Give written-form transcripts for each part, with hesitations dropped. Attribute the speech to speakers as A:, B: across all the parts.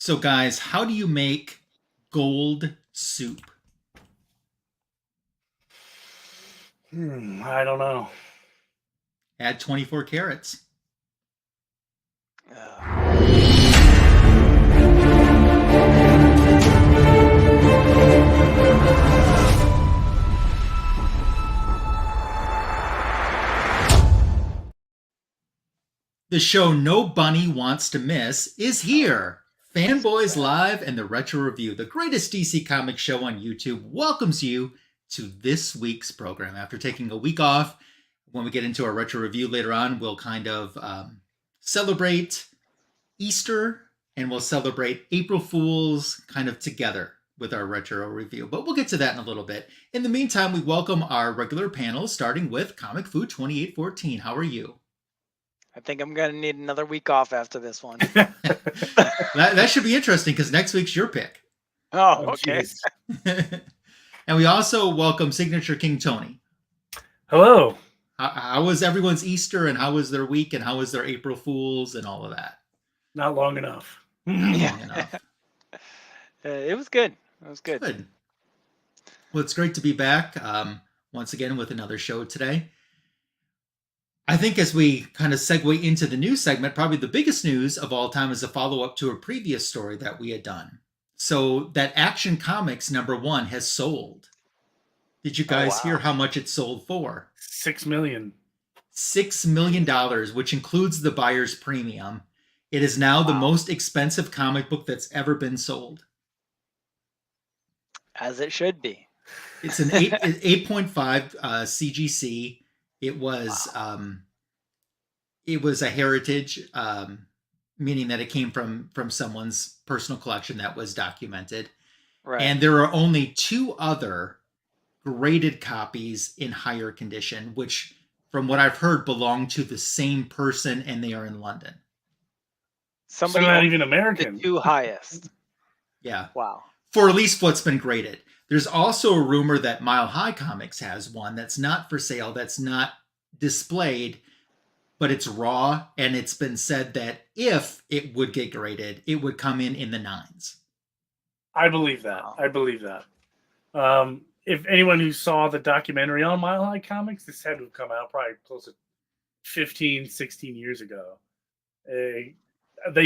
A: So, guys, how do you make gold soup?
B: I don't know.
A: Add 24 carats. The show no bunny wants to miss is here. Fanboys Live and the Retro Review, the greatest DC Comics show on YouTube, welcomes you to this week's program. After taking a week off, when we get into our Retro Review later on, we'll kind of celebrate Easter and we'll celebrate April Fools kind of together with our Retro Review. But we'll get to that in a little bit. In the meantime, we welcome our regular panel, starting with Comic Food 2814. How are you?
C: I think I'm going to need another week off after this one.
A: that should be interesting because next week's your pick.
C: Oh, okay.
A: And we also welcome Signature King Tony.
B: Hello.
A: How was everyone's Easter and how was their week and how was their April Fools and all of that?
B: Not long enough.
C: It was good. It was good.
A: Good. Well, it's great to be back once again with another show today. I think as we kind of segue into the news segment, probably the biggest news of all time is a follow-up to a previous story that we had done. So that Action Comics #1 has sold. Did you guys hear how much it sold for?
B: $6 million.
A: $6 million, which includes the buyer's premium. It is now the most expensive comic book that's ever been sold.
C: As it should be.
A: It's an 8.5 CGC. It was a heritage, meaning that it came from someone's personal collection that was documented.
C: Right.
A: And there are only 2 other graded copies in higher condition, which, from what I've heard, belong to the same person, and they are in London.
C: Somebody
B: not even American.
C: The 2 highest.
A: Yeah.
C: Wow.
A: For at least what's been graded. There's also a rumor that Mile High Comics has one that's not for sale, that's not displayed, but it's raw, and it's been said that if it would get graded, it would come in the 9s.
B: I believe that. I believe that. If anyone who saw the documentary on Mile High Comics, this had to have come out probably close to 15, 16 years ago. They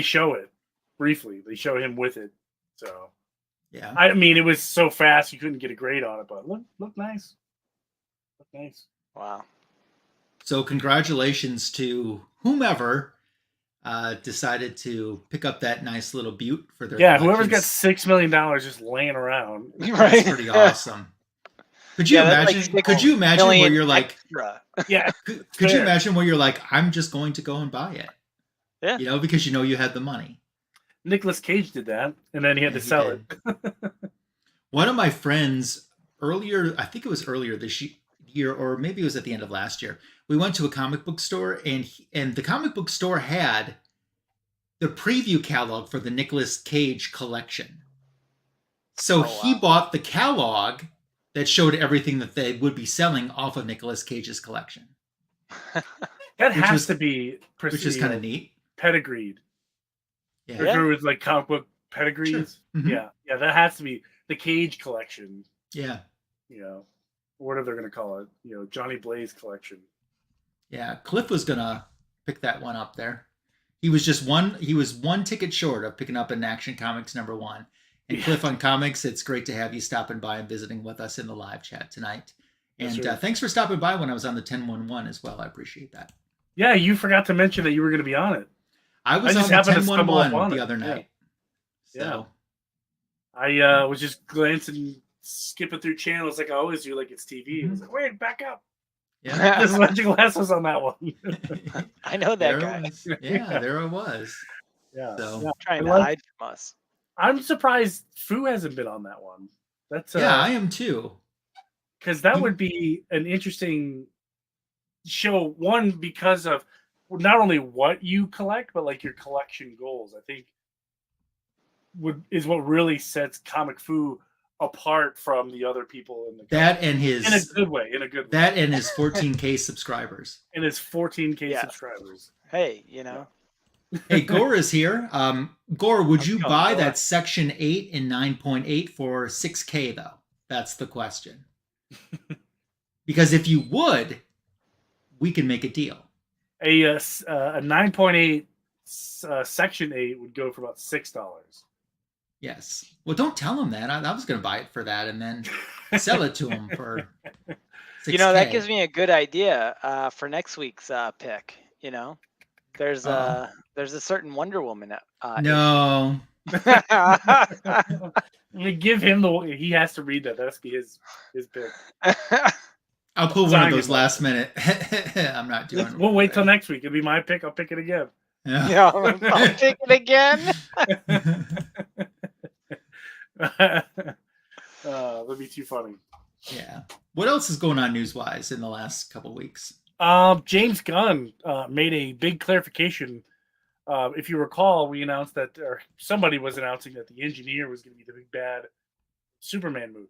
B: show it briefly. They show him with it. So,
A: yeah.
B: I mean, it was so fast you couldn't get a grade on it, but look nice. Look nice.
C: Wow.
A: So congratulations to whomever decided to pick up that nice little butte for their
B: whoever's got $6 million just laying around.
C: Right.
A: That's pretty awesome. Could you imagine? Could you imagine where you're like, Could you imagine where you're like, I'm just going to go and buy it?
C: Yeah.
A: Because you had the money.
B: Nicolas Cage did that, and then he had to sell it.
A: One of my friends earlier, I think it was earlier this year, or maybe it was at the end of last year, we went to a comic book store, and the comic book store had the preview catalog for the Nicolas Cage collection. So he bought the catalog that showed everything that they would be selling off of Nicolas Cage's collection.
B: That has to be
A: which is kind of neat.
B: Pedigreed.
A: Yeah.
B: With like comic book pedigrees.
A: Sure. Mm-hmm.
B: Yeah, that has to be the Cage collection.
A: Yeah.
B: Whatever they're gonna call it. Johnny Blaze collection.
A: Yeah, Cliff was gonna pick that one up there. He was one ticket short of picking up an Action Comics #1. And Cliff on Comics, it's great to have you stopping by and visiting with us in the live chat tonight. And thanks for stopping by when I was on the 1011 as well. I appreciate that.
B: Yeah, you forgot to mention that you were going to be on it.
A: I was on the 1011 the other night.
B: Yeah. I was just glancing, skipping through channels like I always do, like it's TV.
A: Mm-hmm.
B: I was like, wait, back up.
A: Yeah.
B: There's Legend Glasses on that one.
C: I know that guy.
A: Yeah, there I was.
B: Yeah.
A: So
C: trying to hide from us.
B: I'm surprised Fu hasn't been on that one. That's
A: I am too.
B: Because that would be an interesting show. One, because of not only what you collect, but like your collection goals. I think is what really sets Comic Fu apart from the other people in the
A: his
B: in a good way.
A: That and his 14K subscribers.
B: And his 14K subscribers.
C: Hey,
A: Hey, Gore is here. Gore, would
B: I'm
A: you
B: going
A: buy
B: Gore.
A: that Section 8 in 9.8 for $6K, though? That's the question. Because if you would, we can make a deal.
B: A 9.8 Section 8 would go for about $6.
A: Yes. Well, don't tell him that. I was going to buy it for that and then sell it to him for $6K.
C: You know, that gives me a good idea for next week's pick. You know, there's a certain Wonder Woman.
A: No.
B: I mean, give him he has to read that. That has to be his pick.
A: I'll put one of those last minute. I'm not doing it.
B: We'll wait till next week. It'll be my pick. I'll pick it again.
C: Yeah, I'll pick it again.
B: That'd be too funny.
A: Yeah. What else is going on news-wise in the last couple of weeks?
B: James Gunn made a big clarification. If you recall, we announced that, or somebody was announcing that the engineer was going to be the big bad Superman movie.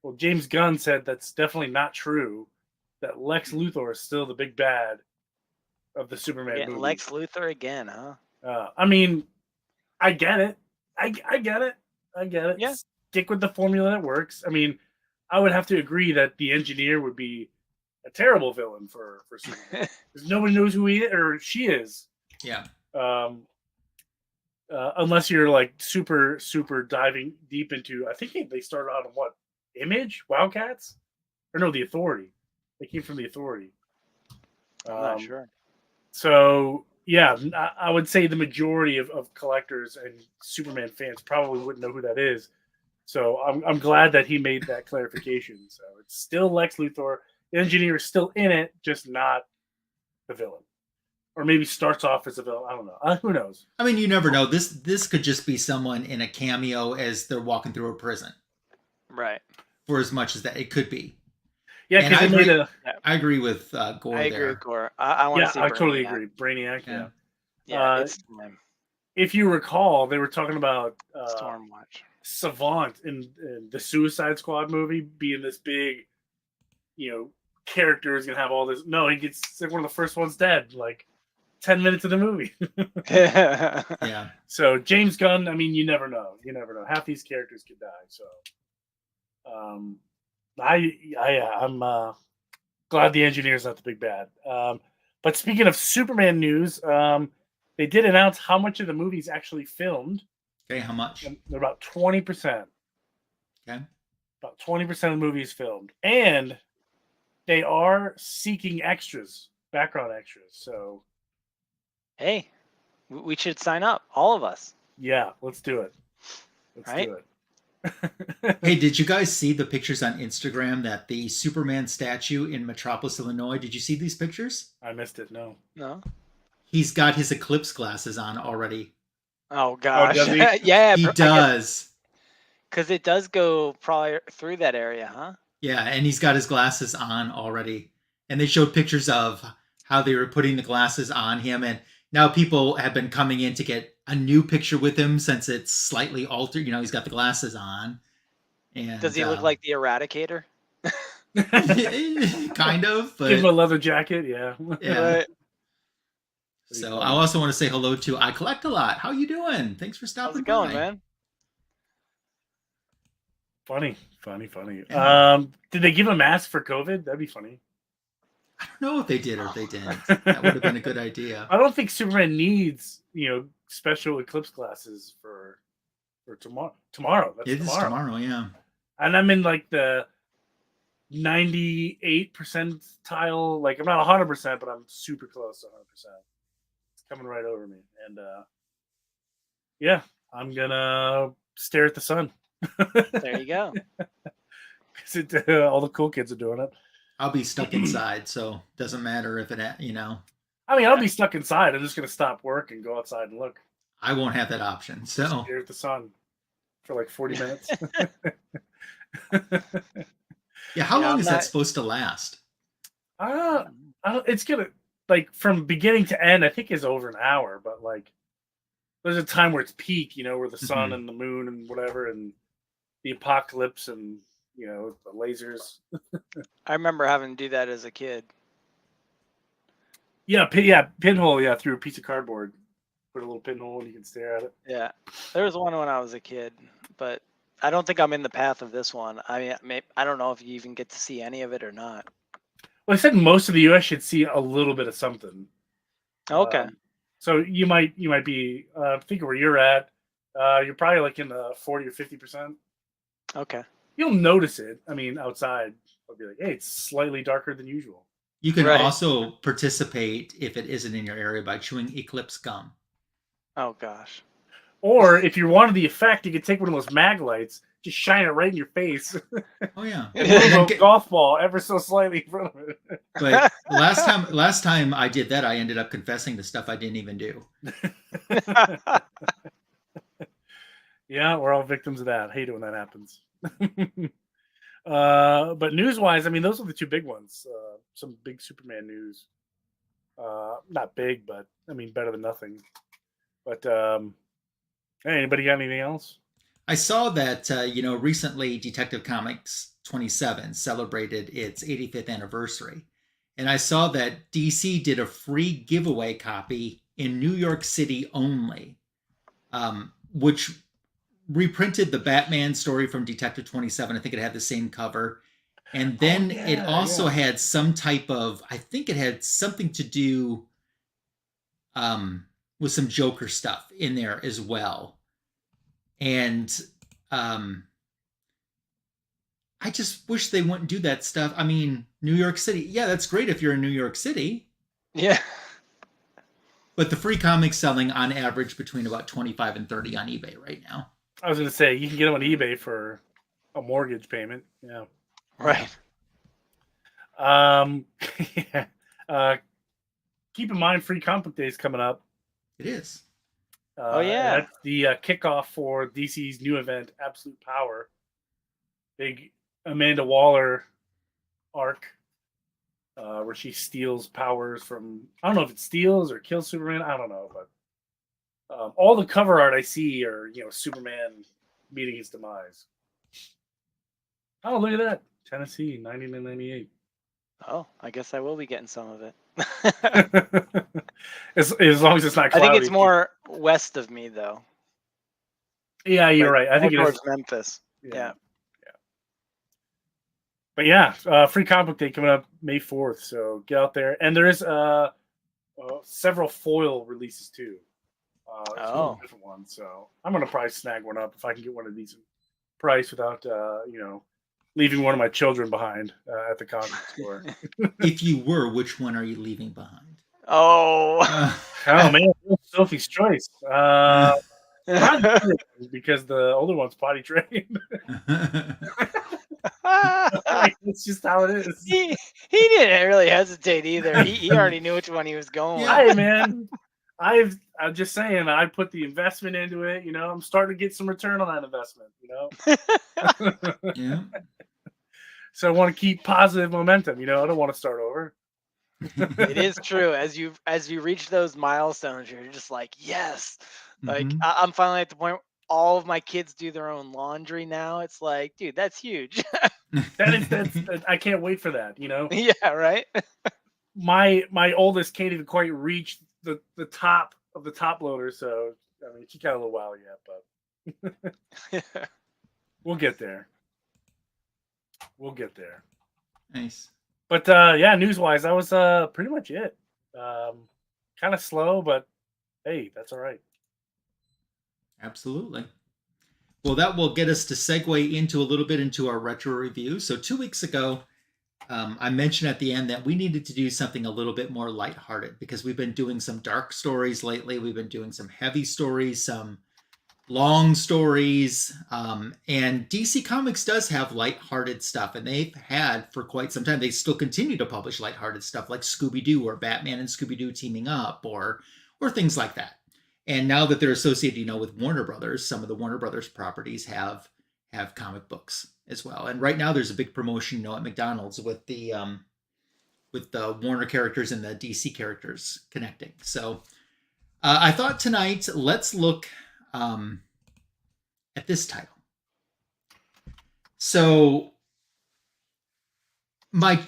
B: Well, James Gunn said that's definitely not true. That Lex Luthor is still the big bad of the Superman movie.
C: Lex Luthor again, huh?
B: I mean, I get it. I get it. I get it.
C: Yeah.
B: Stick with the formula that works. I mean, I would have to agree that the engineer would be a terrible villain for Superman. Because nobody knows who he is or she is.
A: Yeah.
B: Unless you're like super diving deep into, I think they started out on what? Image? Wildcats? Or no, the Authority. They came from the Authority.
C: I'm not sure.
B: So, yeah, I would say the majority of collectors and Superman fans probably wouldn't know who that is. So I'm glad that he made that clarification. So it's still Lex Luthor. The engineer is still in it, just not the villain. Or maybe starts off as a villain. I don't know. Who knows?
A: I mean, you never know. This could just be someone in a cameo as they're walking through a prison.
C: Right.
A: For as much as that, it could be.
B: Yeah, because
A: I agree with Gore.
C: I agree with Gore. I want to see.
B: I totally agree. Brainiac. Yeah.
C: Yeah. It's time.
B: If you recall, they were talking about
C: Stormwatch.
B: Savant in the Suicide Squad movie being this big, character is gonna have all this. No, he gets like one of the first ones dead. Like 10 minutes of the movie.
A: Yeah.
B: So James Gunn, I mean, you never know. Half these characters could die. So, I'm glad the engineer's not the big bad. But speaking of Superman news, they did announce how much of the movie's actually filmed.
A: Okay, how much?
B: They're about 20%.
A: Okay.
B: About 20% of the movie is filmed. And they are seeking extras, background extras. So,
C: hey, we should sign up, all of us.
B: Yeah, let's do it. Let's do it.
A: Hey, did you guys see the pictures on Instagram that the Superman statue in Metropolis, Illinois? Did you see these pictures?
B: I missed it. No.
A: He's got his eclipse glasses on already.
C: Oh gosh.
B: Oh, does he?
C: Yeah,
A: he does.
C: Because it does go probably through that area, huh?
A: Yeah, and he's got his glasses on already. And they showed pictures of how they were putting the glasses on him. And now people have been coming in to get a new picture with him since it's slightly altered. He's got the glasses on. And
C: does he look like the Eradicator?
A: Kind of. But
B: give him a leather jacket. Yeah.
C: Right.
A: So I also want to say hello to I Collect a Lot. How you doing? Thanks for stopping
C: How's it going,
A: by.
C: man?
B: Funny. Yeah. Did they give a mask for COVID? That'd be funny.
A: I don't know if they did or if they didn't. That would have been a good idea.
B: I don't think Superman needs, special eclipse glasses for tomorrow. That's
A: It is tomorrow, yeah.
B: And I'm in like the 98 percentile. Like I'm not 100%, but I'm super close to 100%. It's coming right over me, and yeah, I'm gonna stare at the sun.
C: There you go.
B: Because all the cool kids are doing it.
A: I'll be stuck inside, so it doesn't matter if it,
B: I mean, I'll be stuck inside. I'm just gonna stop work and go outside and look.
A: I won't have that option. So
B: Stare at the sun for like 40 minutes.
A: Yeah, how long is that supposed to last?
B: It's gonna, like, from beginning to end, I think is over an hour, but like there's a time where it's peak, where the sun and the moon and whatever and the apocalypse and the lasers.
C: I remember having to do that as a kid.
B: Yeah, pinhole, through a piece of cardboard. put a little pinhole and you can stare at it.
C: Yeah, there was one when I was a kid, but I don't think I'm in the path of this one. I mean, I don't know if you even get to see any of it or not.
B: Well, I said most of the U.S. should see a little bit of something.
C: Okay.
B: So you might be thinking where you're at. You're probably like in the 40 or 50%.
C: Okay.
B: You'll notice it. I mean, outside, I'll be like, hey, it's slightly darker than usual.
A: You can
C: Right.
A: also participate if it isn't in your area by chewing Eclipse gum.
C: Oh gosh.
B: Or if you wanted the effect, you could take one of those mag lights, just shine it right in your face,
A: Oh yeah.
B: and move a golf ball ever so slightly in front of it.
A: But last time I did that, I ended up confessing to stuff I didn't even do.
B: Yeah, we're all victims of that. I hate it when that happens. But news-wise, I mean, those are the two big ones. Some big Superman news. Not big, but I mean, better than nothing. But hey, anybody got anything else?
A: I saw that recently Detective Comics 27 celebrated its 85th anniversary, and I saw that DC did a free giveaway copy in New York City only, which reprinted the Batman story from Detective 27. I think it had the same cover. And then it also had some type of, I think it had something to do with some Joker stuff in there as well. And I just wish they wouldn't do that stuff. I mean, New York City, yeah, that's great if you're in New York City.
C: Yeah.
A: But the free comics selling on average between about 25 and 30 on eBay right now.
B: I was going to say, you can get them on eBay for a mortgage payment. Yeah.
C: Right.
B: Yeah. Keep in mind, Free Comic Day is coming up.
A: It is.
C: Oh, yeah.
B: That's the kickoff for DC's new event, Absolute Power. Big Amanda Waller arc where she steals powers from, I don't know if it steals or kills Superman. I don't know, but all the cover art I see are, Superman meeting his demise. Oh, look at that. Tennessee, 1998.
C: Oh, I guess I will be getting some of it.
B: as long as it's not cloudy.
C: I think it's more west of me, though.
B: Yeah, you're right. I think it
C: towards
B: is
C: Memphis. Yeah.
B: But yeah, Free Comic Day coming up May 4th. So get out there. And there is several foil releases too. Different ones. So I'm going to probably snag one up if I can get one at a decent price without, leaving one of my children behind at the comic store.
A: If you were, which one are you leaving behind?
C: Oh.
B: Oh, man. Sophie's Choice. Because the older one's potty trained. It's just how it is.
C: He didn't really hesitate either. He already knew which one he was going with.
B: Hey, man. I'm just saying, I put the investment into it. I'm starting to get some return on that investment.
A: Yeah.
B: So I want to keep positive momentum. I don't want to start over.
C: It is true. As you reach those milestones, you're just like, yes. Like I'm finally at the point. All of my kids do their own laundry now. It's like, dude, that's huge.
B: That's I can't wait for that.
C: Yeah, right.
B: My oldest can't even quite reach the top of the top loader, so I mean, she got a little while yet, but we'll get there.
A: Nice.
B: But news-wise, that was pretty much it. Kind of slow, but hey, that's all right.
A: Absolutely. Well, that will get us to segue into our retro review. So 2 weeks ago, I mentioned at the end that we needed to do something a little bit more lighthearted because we've been doing some dark stories lately. We've been doing some heavy stories, some long stories. And DC Comics does have lighthearted stuff, and they've had for quite some time. They still continue to publish lighthearted stuff like Scooby-Doo or Batman and Scooby-Doo teaming up or things like that. And now that they're associated, with Warner Brothers, some of the Warner Brothers properties have comic books as well. And right now there's a big promotion, at McDonald's with the Warner characters and the DC characters connecting. So I thought tonight, let's look at this title. So my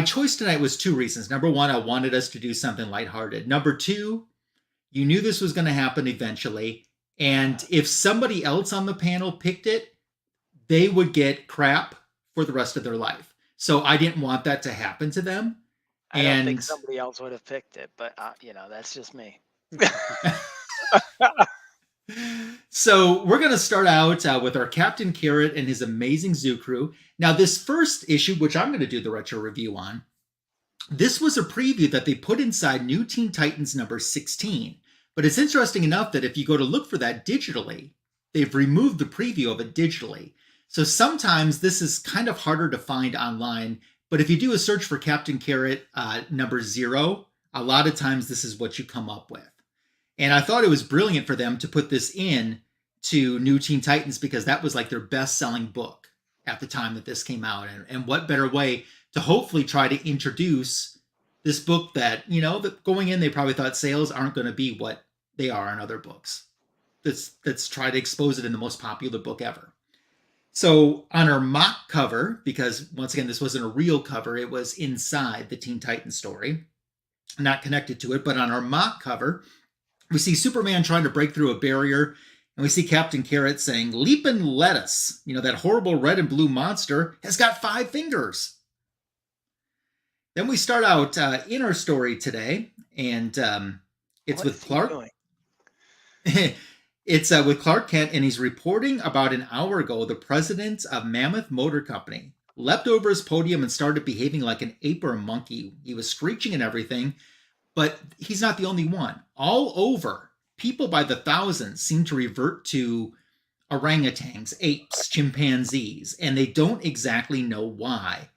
A: choice tonight was two reasons. Number one, I wanted us to do something lighthearted. Number two, You knew this was going to happen eventually. And if somebody else on the panel picked it, they would get crap for the rest of their life. So I didn't want that to happen to them.
C: I don't think somebody else would have picked it, but that's just me.
A: So we're going to start out with our Captain Carrot and his amazing zoo crew. Now, this first issue, which I'm going to do the retro review on, this was a preview that they put inside New Teen Titans number 16. But it's interesting enough that if you go to look for that digitally, they've removed the preview of it digitally. So sometimes this is kind of harder to find online. But if you do a search for Captain Carrot number 0, a lot of times this is what you come up with. And I thought it was brilliant for them to put this in to New Teen Titans because that was like their best-selling book at the time that this came out. And what better way to hopefully try to introduce this book that, that going in, they probably thought sales aren't going to be what they are in other books. Let's try to expose it in the most popular book ever. So on our mock cover, because once again, this wasn't a real cover, it was inside the Teen Titans story, not connected to it, but on our mock cover, we see Superman trying to break through a barrier, and we see Captain Carrot saying, "Leapin' lettuce." That horrible red and blue monster has got 5 fingers. Then we start out in our story today, and it's with Clark. It's with Clark Kent, and he's reporting about an hour ago the president of Mammoth Motor Company leapt over his podium and started behaving like an ape or a monkey. He was screeching and everything. But he's not the only one. All over, people by the thousands seem to revert to orangutans, apes, chimpanzees, and they don't exactly know why.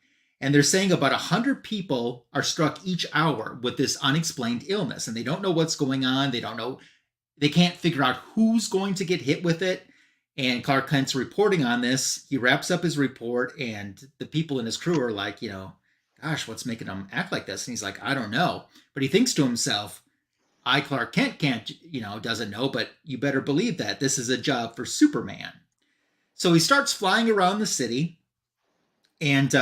A: And they're saying about 100 people are struck each hour with this unexplained illness, and they don't know what's going on. They can't figure out who's going to get hit with it. And Clark Kent's reporting on this. He wraps up his report, and the people in his crew are like, gosh, what's making him act like this? And he's like, I don't know. But he thinks to himself, I, Clark Kent, doesn't know, but you better believe that this is a job for Superman. So he starts flying around the city, and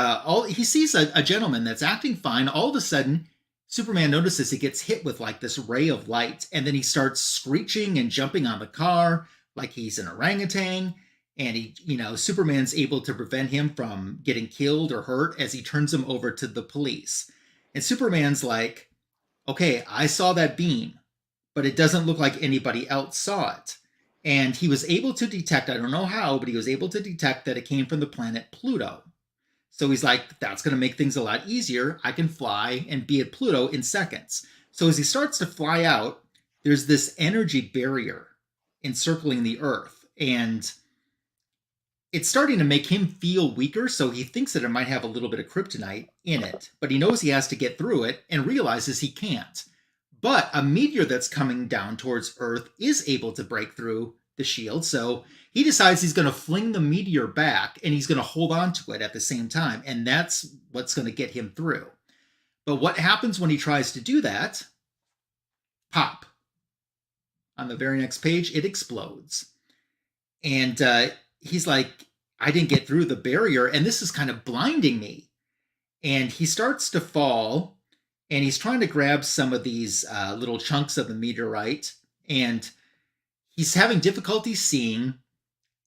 A: he sees a gentleman that's acting fine. All of a sudden, Superman notices he gets hit with like this ray of light, and then he starts screeching and jumping on the car like he's an orangutan. And Superman's able to prevent him from getting killed or hurt as he turns him over to the police. And Superman's like, okay, I saw that beam, but it doesn't look like anybody else saw it. And he was able to detect, I don't know how, but he was able to detect that it came from the planet Pluto. So he's like, that's going to make things a lot easier. I can fly and be at Pluto in seconds. So as he starts to fly out, there's this energy barrier encircling the Earth. And it's starting to make him feel weaker, so he thinks that it might have a little bit of kryptonite in it, but he knows he has to get through it and realizes he can't. But a meteor that's coming down towards Earth is able to break through the shield, so he decides he's going to fling the meteor back, and he's going to hold on to it at the same time, and that's what's going to get him through. But what happens when he tries to do that? Pop. On the very next page, it explodes. And he's like, I didn't get through the barrier, and this is kind of blinding me. And he starts to fall, and he's trying to grab some of these little chunks of the meteorite, and he's having difficulty seeing,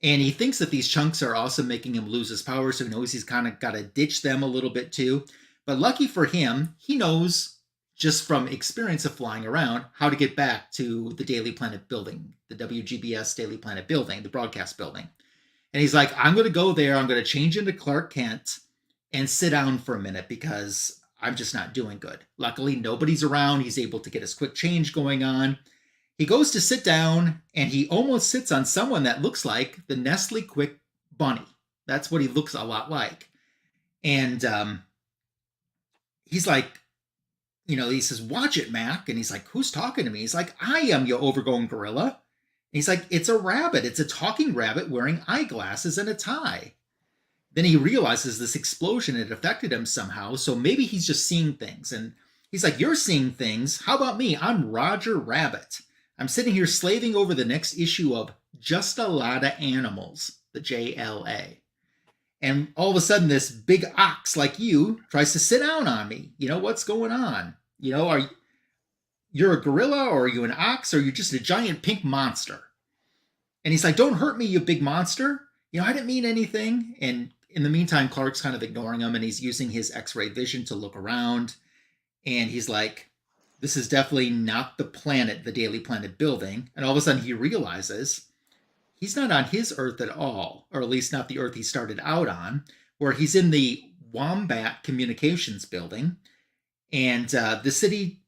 A: and he thinks that these chunks are also making him lose his power, so he knows he's kind of got to ditch them a little bit too. But lucky for him, he knows just from experience of flying around how to get back to the Daily Planet building, the WGBS Daily Planet building, the broadcast building. And he's like, I'm going to go there. I'm going to change into Clark Kent and sit down for a minute because I'm just not doing good. Luckily, nobody's around. He's able to get his quick change going on. He goes to sit down, and he almost sits on someone that looks like the Nestle Quick Bunny. That's what he looks a lot like. And he's like, he says, watch it, Mac. And he's like, who's talking to me? He's like, I am, you overgrown gorilla. And he's like, it's a rabbit. It's a talking rabbit wearing eyeglasses and a tie. Then he realizes this explosion had affected him somehow, so maybe he's just seeing things. And he's like, you're seeing things. How about me? I'm Roger Rabbit. I'm sitting here slaving over the next issue of Just a Lotta Animals, the JLA. And all of a sudden, this big ox like you tries to sit down on me. What's going on? You're you're a gorilla, or are you an ox, or are you just a giant pink monster? And he's like, don't hurt me, you big monster. I didn't mean anything. And in the meantime, Clark's kind of ignoring him, and he's using his X-ray vision to look around. And he's like, this is definitely not the planet, the Daily Planet building. And all of a sudden he realizes he's not on his Earth at all, or at least not the Earth he started out on, where he's in the Wombat Communications building. And the city,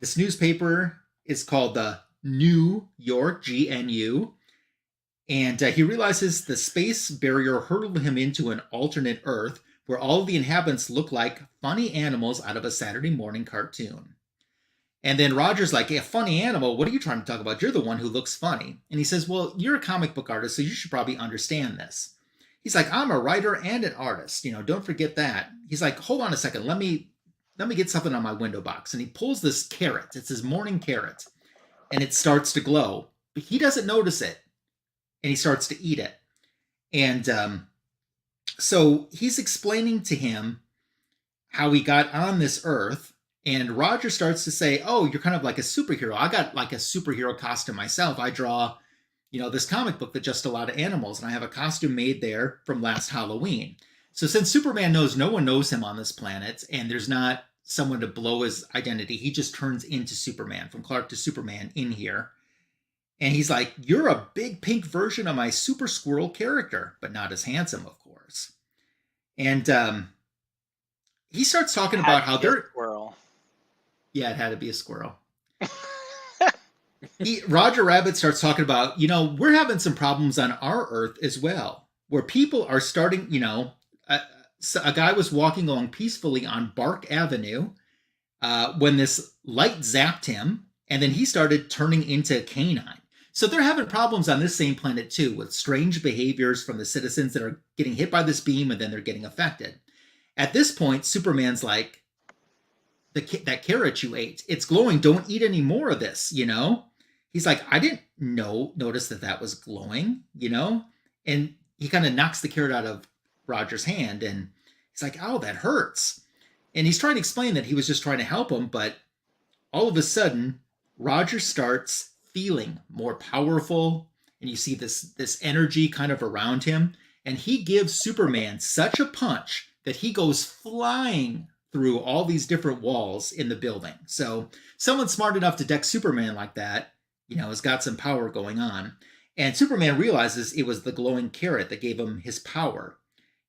A: this newspaper is called the New York, GNU. And he realizes the space barrier hurtled him into an alternate Earth where all of the inhabitants look like funny animals out of a Saturday morning cartoon. And then Roger's like, a funny animal? What are you trying to talk about? You're the one who looks funny. And he says, well, you're a comic book artist, so you should probably understand this. He's like, I'm a writer and an artist. Don't forget that. He's like, hold on a second. Let me get something on my window box. And he pulls this carrot. It's his morning carrot. And it starts to glow. But he doesn't notice it. And he starts to eat it. And so he's explaining to him how he got on this Earth. And Roger starts to say, oh, you're kind of like a superhero. I got like a superhero costume myself. I draw, this comic book that just a lot of animals. And I have a costume made there from last Halloween. So since Superman knows no one knows him on this planet, and there's not someone to blow his identity, he just turns into Superman, from Clark to Superman in here. And he's like, you're a big pink version of my Super Squirrel character, but not as handsome, of course. And he starts talking about how they're...
C: Squirrel.
A: Yeah, it had to be a squirrel. Roger Rabbit starts talking about, we're having some problems on our Earth as well, where people are starting, a guy was walking along peacefully on Bark Avenue when this light zapped him, and then he started turning into a canine. So they're having problems on this same planet too, with strange behaviors from the citizens that are getting hit by this beam and then they're getting affected. At this point, Superman's like, that carrot you ate, it's glowing. Don't eat any more of this, He's like, I didn't notice that was glowing, And he kind of knocks the carrot out of Roger's hand, and he's like, oh, that hurts. And he's trying to explain that he was just trying to help him, but all of a sudden, Roger starts feeling more powerful, and you see this energy kind of around him, and he gives Superman such a punch that he goes flying through all these different walls in the building. So someone smart enough to deck Superman like that, has got some power going on. And Superman realizes it was the glowing carrot that gave him his power.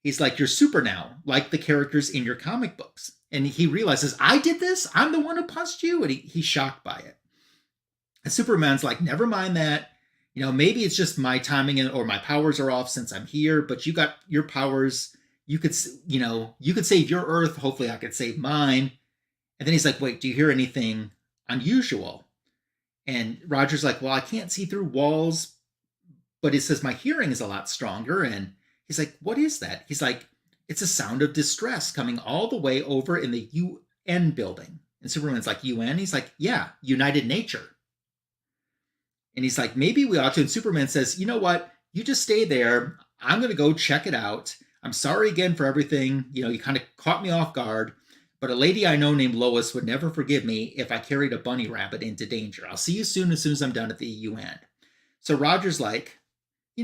A: He's like, you're super now, like the characters in your comic books. And he realizes, I did this? I'm the one who punched you? And he's shocked by it. And Superman's like, never mind that. Maybe it's just my timing or my powers are off since I'm here, but you got your powers. You could save your Earth. Hopefully I could save mine. And then he's like, wait, do you hear anything unusual? And Roger's like, well, I can't see through walls, but he says my hearing is a lot stronger. And he's like, what is that? He's like, it's a sound of distress coming all the way over in the UN building. And Superman's like, UN? He's like, yeah, United Nature. And he's like, maybe we ought to. And Superman says, you know what? You just stay there. I'm going to go check it out. I'm sorry again for everything. You kind of caught me off guard. But a lady I know named Lois would never forgive me if I carried a bunny rabbit into danger. I'll see you soon as I'm done at the UN. So Roger's like,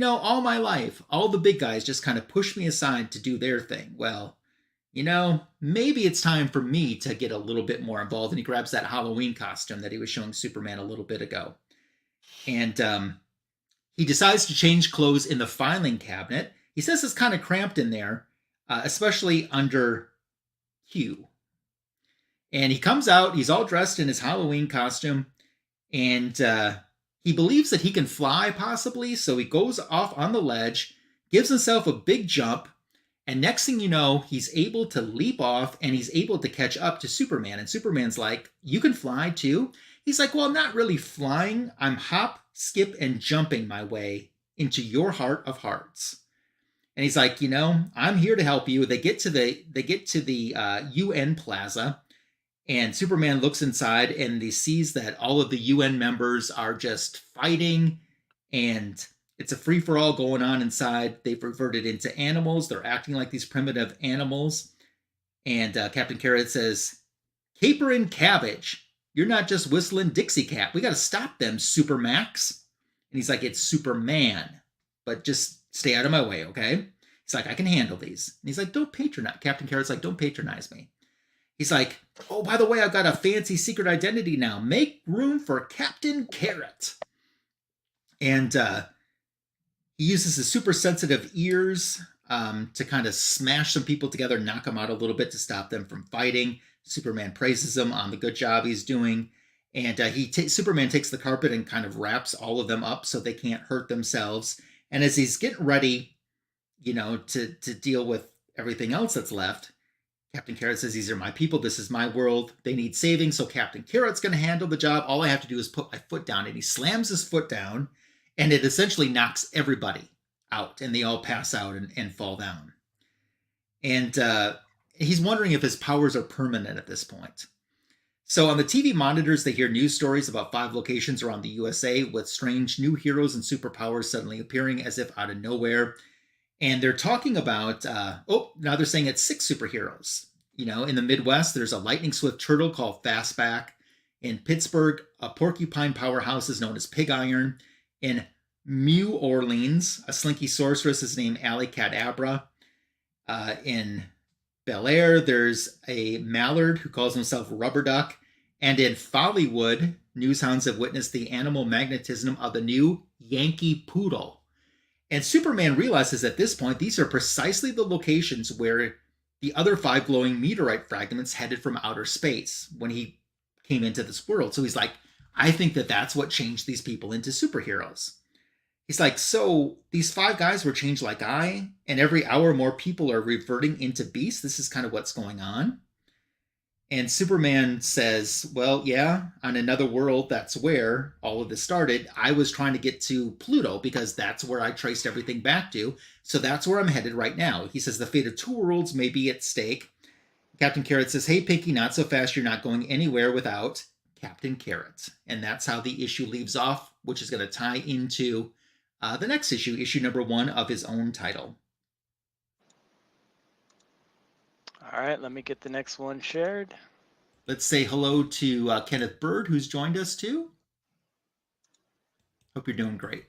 A: all my life, all the big guys just kind of push me aside to do their thing. Well, maybe it's time for me to get a little bit more involved. And he grabs that Halloween costume that he was showing Superman a little bit ago. And he decides to change clothes in the filing cabinet. He says it's kind of cramped in there, especially under Q. And he comes out, he's all dressed in his Halloween costume, and he believes that he can fly possibly, so he goes off on the ledge, gives himself a big jump, and next thing you know, he's able to leap off, and he's able to catch up to Superman. And Superman's like, you can fly too? He's like, well, I'm not really flying. I'm hop, skip, and jumping my way into your heart of hearts. And he's like, I'm here to help you. They get to the UN plaza, and Superman looks inside and he sees that all of the UN members are just fighting, and it's a free-for-all going on inside. They've reverted into animals. They're acting like these primitive animals. And Captain Carrot says, caper and cabbage. You're not just whistling Dixie Cat. We got to stop them, Super Max. And he's like, it's Superman, but just stay out of my way, okay? He's like, I can handle these. And he's like, don't patronize. Captain Carrot's like, don't patronize me. He's like, oh, by the way, I've got a fancy secret identity now. Make room for Captain Carrot. And he uses his super sensitive ears to kind of smash some people together, knock them out a little bit to stop them from fighting. Superman praises him on the good job he's doing. And Superman takes the carpet and kind of wraps all of them up so they can't hurt themselves. And as he's getting ready, to deal with everything else that's left, Captain Carrot says, these are my people. This is my world. They need saving. So Captain Carrot's going to handle the job. All I have to do is put my foot down. And he slams his foot down, and it essentially knocks everybody out. And they all pass out and fall down. And he's wondering if his powers are permanent at this point. So on the TV monitors, they hear news stories about 5 locations around the USA with strange new heroes and superpowers suddenly appearing as if out of nowhere. And they're talking about, now they're saying it's 6 superheroes. In the Midwest, there's a lightning swift turtle called Fastback. In Pittsburgh, a porcupine powerhouse is known as Pig Iron. In New Orleans, a slinky sorceress is named Alley-Kat-Abra. In Bel Air, there's a mallard who calls himself Rubber Duck. And in Follywood, newshounds have witnessed the animal magnetism of the new Yankee Poodle. And Superman realizes at this point, these are precisely the locations where the other 5 glowing meteorite fragments headed from outer space when he came into this world. So he's like, I think that's what changed these people into superheroes. He's like, so these 5 guys were changed like I, and every hour more people are reverting into beasts. This is kind of what's going on. And Superman says, well, yeah, on another world, that's where all of this started. I was trying to get to Pluto because that's where I traced everything back to. So that's where I'm headed right now. He says the fate of 2 worlds may be at stake. Captain Carrot says, hey, Pinky, not so fast. You're not going anywhere without Captain Carrot. And that's how the issue leaves off, which is going to tie into the next issue number 1 of his own title.
C: All right, let me get the next one shared.
A: Let's say hello to Kenneth Bird, who's joined us too. Hope you're doing great.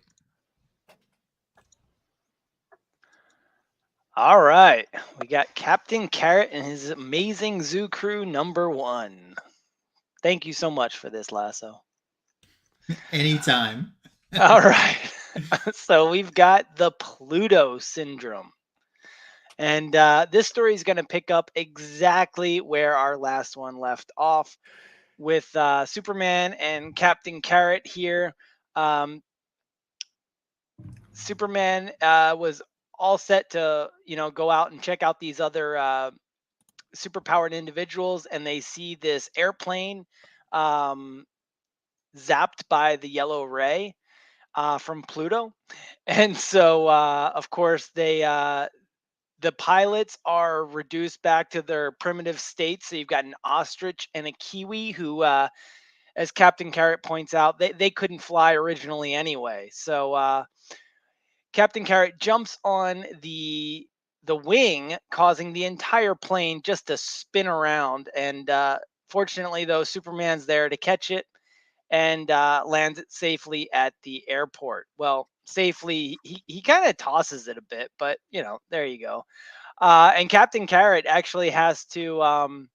C: All right, we got Captain Carrot and his amazing zoo crew number 1. Thank you so much for this, Lasso.
A: Anytime.
C: All right, so we've got the Pluto syndrome. And this story is going to pick up exactly where our last one left off with Superman and Captain Carrot here. Superman was all set to, go out and check out these other superpowered individuals, and they see this airplane zapped by the yellow ray from Pluto. And so, of course, the pilots are reduced back to their primitive state. So you've got an ostrich and a kiwi who, as Captain Carrot points out, they couldn't fly originally anyway. So Captain Carrot jumps on the wing, causing the entire plane just to spin around. And fortunately, though, Superman's there to catch it and lands it safely at the airport. Well, safely, he kind of tosses it a bit, but there you go. And Captain Carrot actually has to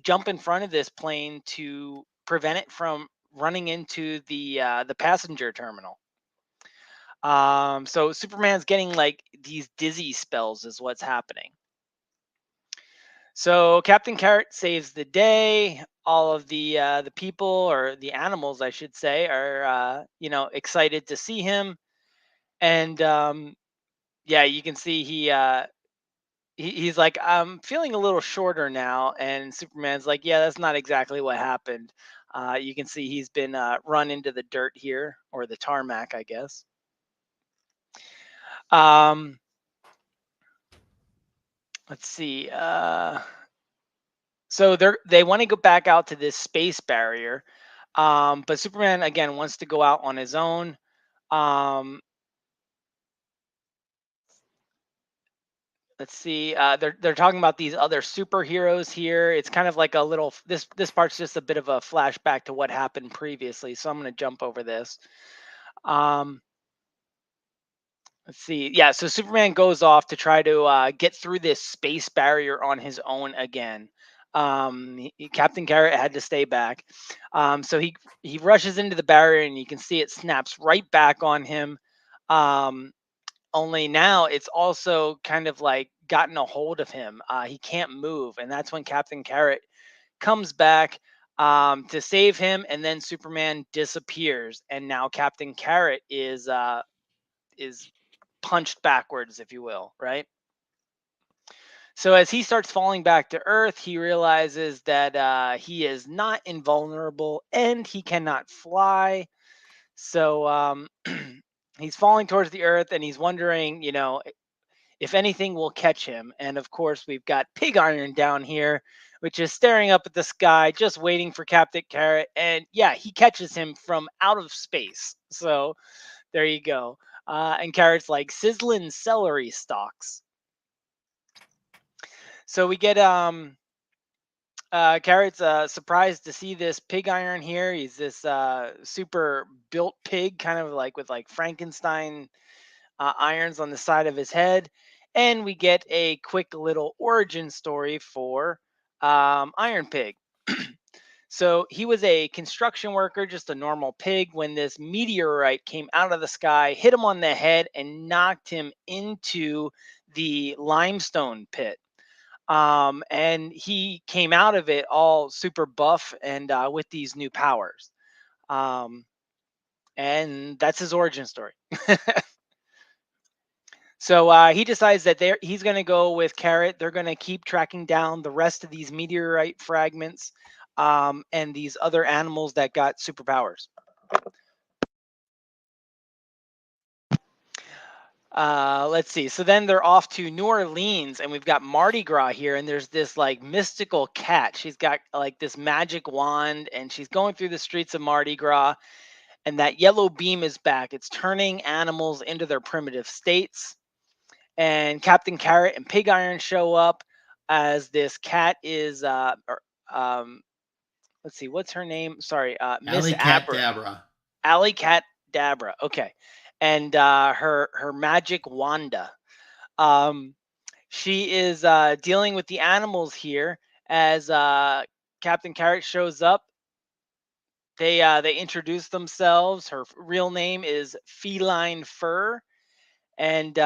C: jump in front of this plane to prevent it from running into the passenger terminal. So Superman's getting like these dizzy spells is what's happening. So Captain Carrot saves the day. All of the people, or the animals, I should say, are excited to see him. And you can see he's like, I'm feeling a little shorter now. And Superman's like, yeah, that's not exactly what happened. You can see he's been run into the dirt here, or the tarmac, I guess. Let's see. So they want to go back out to this space barrier, but Superman again wants to go out on his own. let's see. They're talking about these other superheroes here. It's kind of like a little. This part's just a bit of a flashback to what happened previously. So I'm going to jump over this. Let's see. Yeah, so Superman goes off to try to get through this space barrier on his own again. Captain Carrot had to stay back. So he rushes into the barrier, and you can see it snaps right back on him. Only now it's also kind of like gotten a hold of him. He can't move, and that's when Captain Carrot comes back to save him, and then Superman disappears, and now Captain Carrot is punched backwards, if you will, right? So as he starts falling back to Earth, he realizes that he is not invulnerable and he cannot fly. So he's falling towards the Earth, and he's wondering, if anything will catch him. And of course, we've got Pig Iron down here, which is staring up at the sky, just waiting for Captain Carrot. And yeah, he catches him from out of space. So there you go. And Carrot's like sizzling celery stalks. So we get Carrot's surprised to see this Pig Iron here. He's this super built pig, kind of like with like Frankenstein irons on the side of his head. And we get a quick little origin story for Iron Pig. So he was a construction worker, just a normal pig, when this meteorite came out of the sky, hit him on the head, and knocked him into the limestone pit. And he came out of it all super buff and with these new powers. And that's his origin story. So he decides that he's going to go with Carrot. They're going to keep tracking down the rest of these meteorite fragments and these other animals that got superpowers. Let's see. So then they're off to New Orleans, and we've got Mardi Gras here, and there's this like mystical cat. She's got like this magic wand, and she's going through the streets of Mardi Gras, and that yellow beam is back. It's turning animals into their primitive states. And Captain Carrot and Pig Iron show up as this cat is let's see, what's her name? Sorry, Miss Abra.
A: Alley-Kat-Abra.
C: Alley-Kat-Abra. Okay. And her magic Wanda. She is dealing with the animals here as Captain Carrot shows up. They introduce themselves. Her real name is Feline Fur, and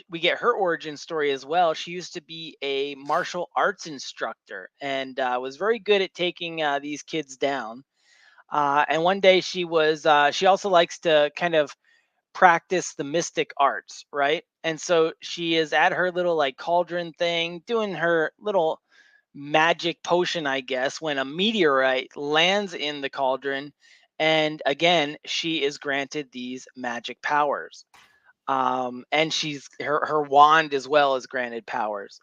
C: we get her origin story as well. She used to be a martial arts instructor and was very good at taking these kids down. And one day she also likes to kind of practice the mystic arts, right? And so she is at her little like cauldron thing, doing her little magic potion, I guess, when a meteorite lands in the cauldron. And again, she is granted these magic powers. And her wand as well is granted powers.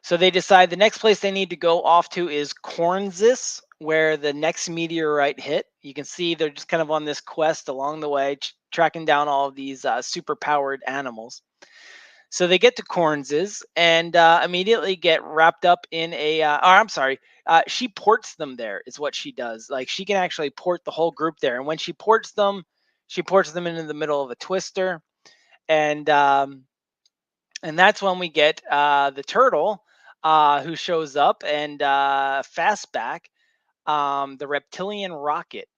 C: So they decide the next place they need to go off to is Cornzis, where the next meteorite hit. You can see they're just kind of on this quest along the way, tracking down all of these super powered animals. So they get to Cornzis and immediately get wrapped up in she ports them there is what she does. Like she can actually port the whole group there. And when she ports them into the middle of a twister. And that's when we get the turtle who shows up, and Fastback, the reptilian rocket.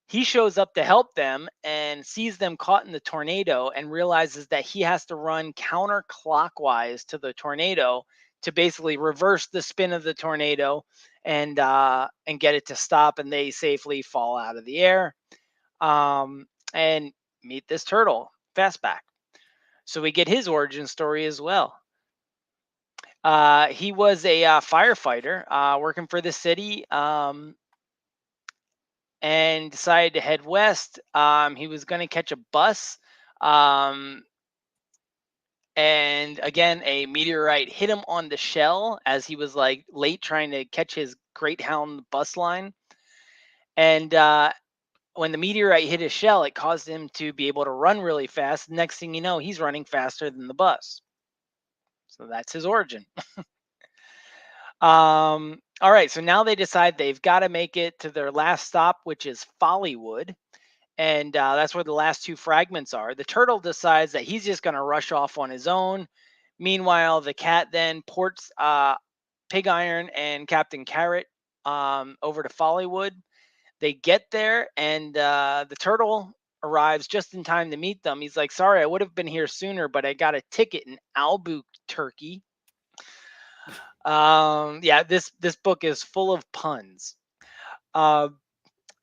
C: He shows up to help them and sees them caught in the tornado and realizes that he has to run counterclockwise to the tornado to basically reverse the spin of the tornado and get it to stop, and they safely fall out of the air and meet this turtle, Fastback. So we get his origin story as well. He was a firefighter working for the city and decided to head west. He was going to catch a bus. And again, a meteorite hit him on the shell as he was like late trying to catch his Great Hound bus line. And when the meteorite hit his shell, it caused him to be able to run really fast. Next thing you know, he's running faster than the bus. So that's his origin. All right, so now they decide they've got to make it to their last stop, which is Follywood. And that's where the last two fragments are. The turtle decides that he's just going to rush off on his own. Meanwhile, the cat then ports Pig Iron and Captain Carrot over to Follywood. They get there, and the turtle arrives just in time to meet them. He's like, "Sorry, I would have been here sooner, but I got a ticket in Albuquerque." Yeah, this book is full of puns.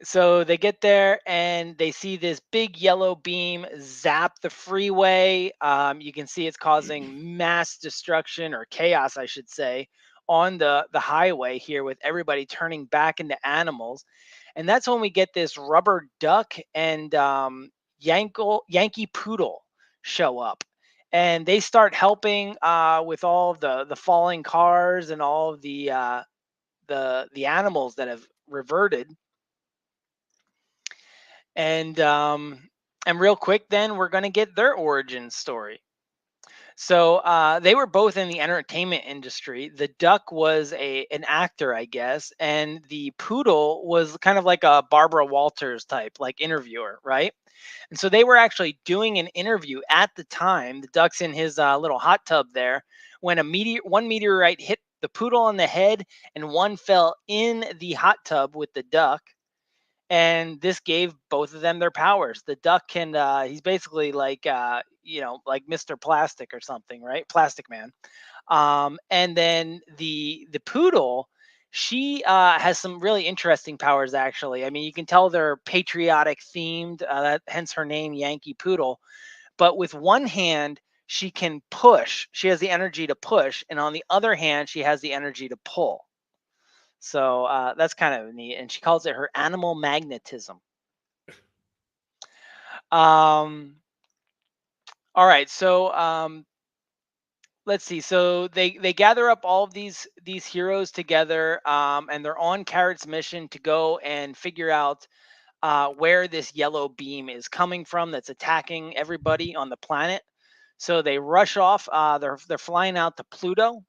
C: So they get there and they see this big yellow beam zap the freeway. You can see it's causing mass destruction or chaos, I should say, on the highway here, with everybody turning back into animals. And that's when we get this rubber duck and Yankee Poodle show up. And they start helping with all of the falling cars and all of the animals that have reverted. And real quick, then we're gonna get their origin story. So they were both in the entertainment industry. The duck was an actor, I guess, and the poodle was kind of like a Barbara Walters type, like interviewer, right? And so they were actually doing an interview at the time. The duck's in his little hot tub there when one meteorite hit the poodle on the head, and one fell in the hot tub with the duck. And this gave both of them their powers. The duck can he's basically like like Mr. Plastic or something, right? Plastic Man. And then the poodle, she has some really interesting powers, actually. I mean, you can tell they're patriotic themed, hence her name, Yankee Poodle. But with one hand, she can push. She has the energy to push, and on the other hand, she has the energy to pull. So that's kind of neat. And she calls it her animal magnetism. Um, all right. So let's see. So they gather up all of these heroes together, and they're on Carrot's mission to go and figure out where this yellow beam is coming from that's attacking everybody on the planet. So they rush off. They're flying out to Pluto.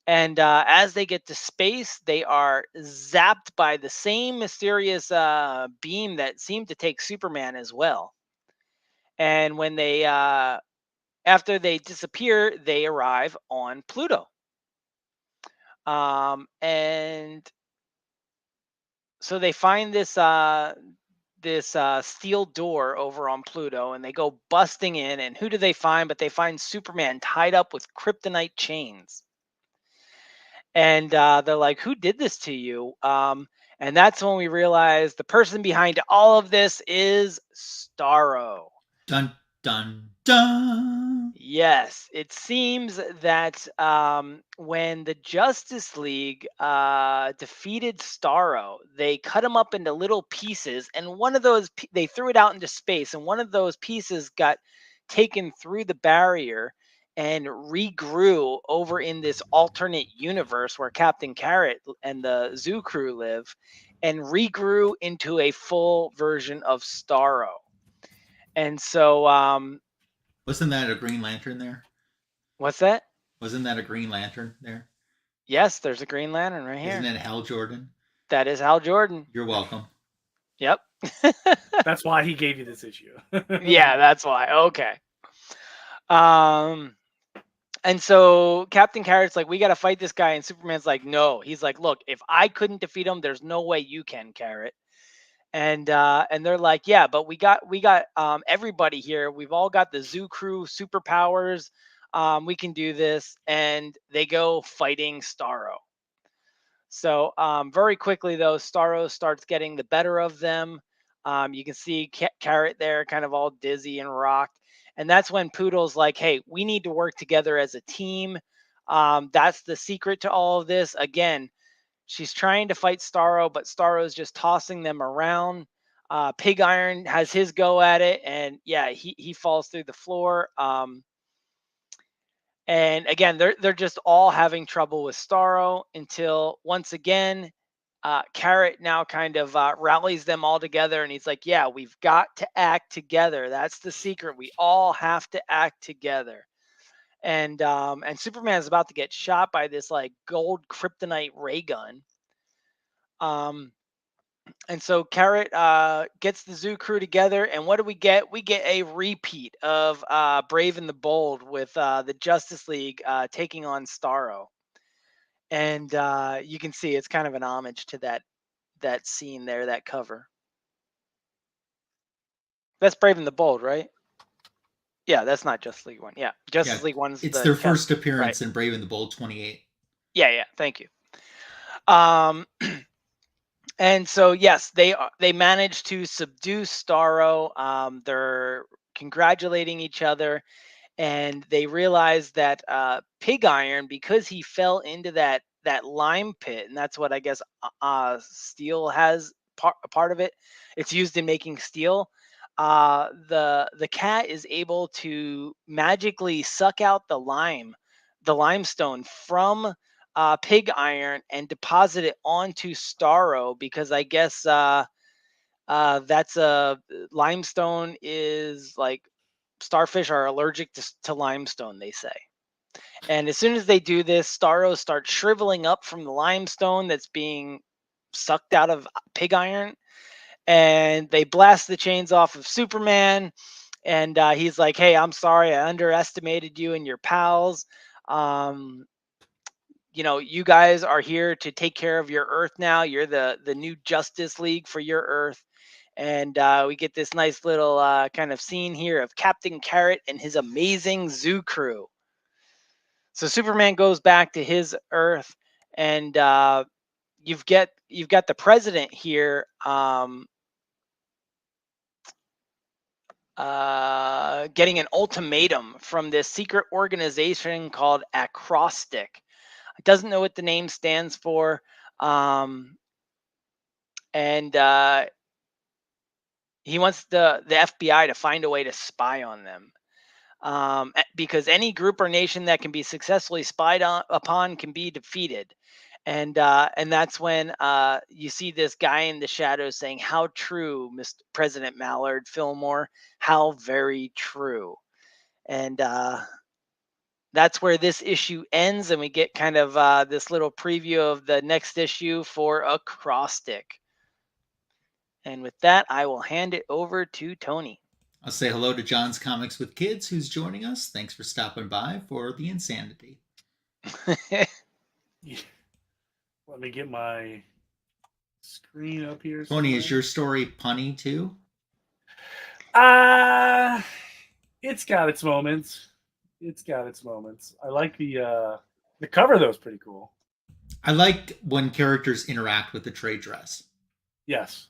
C: And as they get to space, they are zapped by the same mysterious beam that seemed to take Superman as well. And when they, after they disappear, they arrive on Pluto. And so they find this steel door over on Pluto, and they go busting in. And who do they find? But they find Superman tied up with kryptonite chains. And they're like, "Who did this to you?" And that's when we realize the person behind all of this is Starro.
A: Dun dun dun.
C: Yes, it seems that when the Justice League defeated Starro, they cut him up into little pieces, and one of those they threw it out into space, and one of those pieces got taken through the barrier and regrew over in this alternate universe where Captain Carrot and the zoo crew live, and regrew into a full version of Starro. And so
A: Wasn't that a Green Lantern there?
C: what's that?
A: Wasn't that a Green Lantern there?
C: Yes, there's a Green Lantern right here.
A: Isn't that Hal Jordan?
C: That is Hal Jordan.
A: You're welcome.
C: Yep.
B: That's why he gave you this issue.
C: Yeah, that's why. Okay. And so Captain Carrot's like, "We got to fight this guy," and Superman's like, "No." He's like, "Look, if I couldn't defeat him, there's no way you can, Carrot." And they're like, "Yeah, but we got everybody here. We've all got the zoo crew superpowers. We can do this." And they go fighting Starro. So very quickly, though, Starro starts getting the better of them. You can see Carrot there kind of all dizzy and rocked. And that's when Poodle's like, "Hey, we need to work together as a team." That's the secret to all of this. Again, she's trying to fight Starro, but Starro's just tossing them around. Pig Iron has his go at it, and yeah, he falls through the floor. And again, they're just all having trouble with Starro until once again, Carrot now kind of rallies them all together, and he's like, "Yeah, we've got to act together. That's the secret. We all have to act together." And Superman's about to get shot by this like gold kryptonite ray gun. And so Carrot gets the zoo crew together, and what do we get? We get a repeat of Brave and the Bold with the Justice League taking on Starro, and you can see it's kind of an homage to that scene there, that cover. That's Brave and the Bold, right? Yeah, that's not Justice League 1. Yeah, Justice League 1's
A: it's
C: the
A: their first appearance in Brave and the Bold 28.
C: Yeah, thank you. And so yes, they managed to subdue Starro. They're congratulating each other, and they realize that Pig Iron, because he fell into that lime pit, and that's what I guess steel has part of it. It's used in making steel. The cat is able to magically suck out the limestone from Pig Iron and deposit it onto Starro, because I guess that's a limestone is like starfish are allergic to limestone, they say. And as soon as they do this, Starro starts shriveling up from the limestone that's being sucked out of Pig Iron, and they blast the chains off of Superman. And he's like, "Hey, I'm sorry, I underestimated you and your pals. Um, you guys are here to take care of your Earth now. You're the new Justice League for your Earth." And we get this nice little kind of scene here of Captain Carrot and his amazing zoo crew. So Superman goes back to his Earth, and you've got the president here getting an ultimatum from this secret organization called Acrostic. Doesn't know what the name stands for, and he wants the FBI to find a way to spy on them. Because any group or nation that can be successfully spied upon can be defeated. And that's when you see this guy in the shadows saying, "How true, Mr. President Mallard Fillmore, how very true." And that's where this issue ends, and we get kind of this little preview of the next issue for Acrostic. And with that, I will hand it over to Tony.
A: I'll say hello to John's Comics with Kids, who's joining us. Thanks for stopping by for the insanity.
B: Yeah. Let me get my screen up here.
A: Tony, is your story punny too?
B: It's got its moments. I like the cover though, is pretty cool.
A: I like when characters interact with the trade dress.
B: Yes.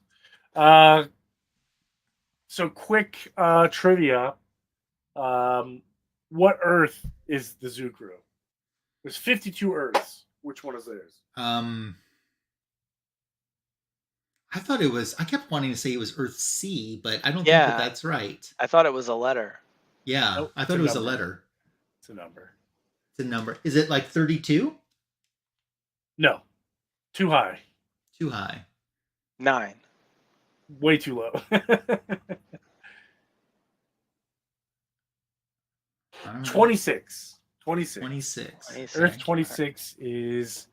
B: So quick trivia. What Earth is the zoo crew? There's 52 Earths. Which one is theirs?
A: I thought it was. I kept wanting to say it was Earth C, but I don't think that's right.
C: I thought it was a letter.
A: Yeah, nope, I thought it was a letter.
B: It's a number.
A: It's a number. Is it like 32?
B: No, too high.
A: Too high.
C: 9.
B: Way too low. 26.
A: 26.
B: Earth 26 is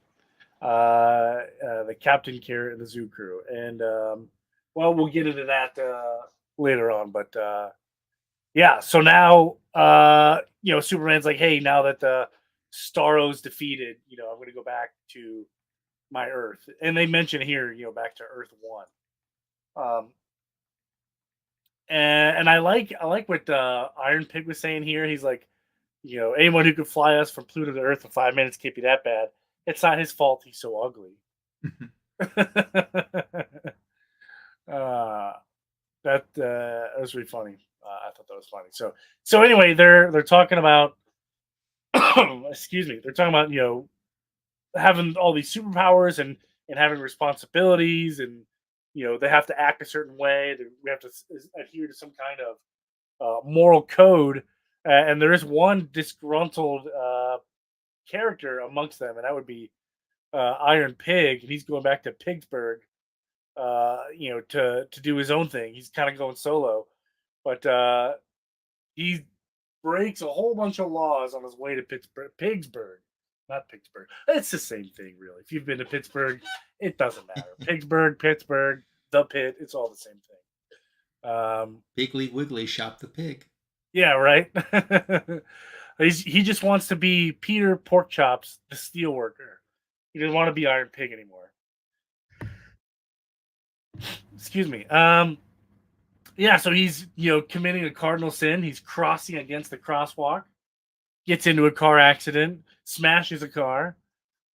B: the Captain Carrot and the zoo crew. And, well, we'll get into that later on. But, yeah, so now, Superman's like, hey, now that Starro's defeated, I'm going to go back to my Earth. And they mention here, back to Earth 1. And I like what Iron Pig was saying here. He's like, anyone who could fly us from Pluto to Earth in 5 minutes can't be that bad. It's not his fault he's so ugly. That was really funny. I thought that was funny. So anyway, they're talking about excuse me. They're talking about having all these superpowers and having responsibilities, and they have to act a certain way. We have to adhere to some kind of moral code. And there is one disgruntled character amongst them, and that would be Iron Pig, and he's going back to Pigsburg, to do his own thing. He's kind of going solo, but he breaks a whole bunch of laws on his way to Pigsburg, not Pittsburgh. It's the same thing, really. If you've been to Pittsburgh, it doesn't matter. Pittsburgh, the Pit, it's all the same thing.
A: Piggly Wiggly shop the pig.
B: Yeah, right. He just wants to be Peter Porkchops, the steelworker. He doesn't want to be Iron Pig anymore. Excuse me. Yeah, so he's committing a cardinal sin. He's crossing against the crosswalk, gets into a car accident, smashes a car,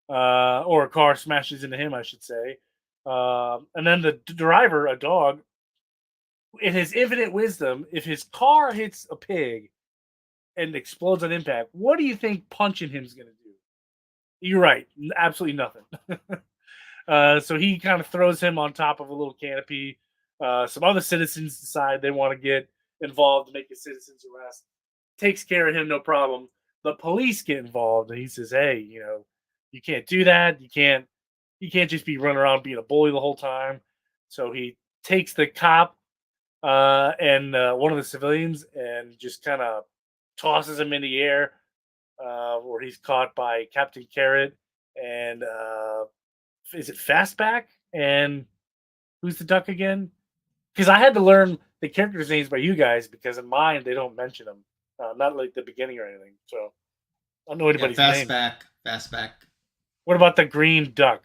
B: or a car smashes into him, I should say. And then the driver, a dog, in his infinite wisdom, if his car hits a pig and explodes on impact, what do you think punching him is going to do? You're right, absolutely nothing. So he kind of throws him on top of a little canopy. Some other citizens decide they want to get involved to make a citizen's arrest. Takes care of him, no problem. The police get involved, and he says, "Hey, you can't do that. You can't just be running around being a bully the whole time." So he takes the cop and one of the civilians and just kind of tosses him in the air, where he's caught by Captain Carrot and is it Fastback? And who's the duck again? Because I had to learn the characters' names by you guys because in mine they don't mention them, not like the beginning or anything. So I don't know anybody's name.
A: Fastback.
B: What about the green duck?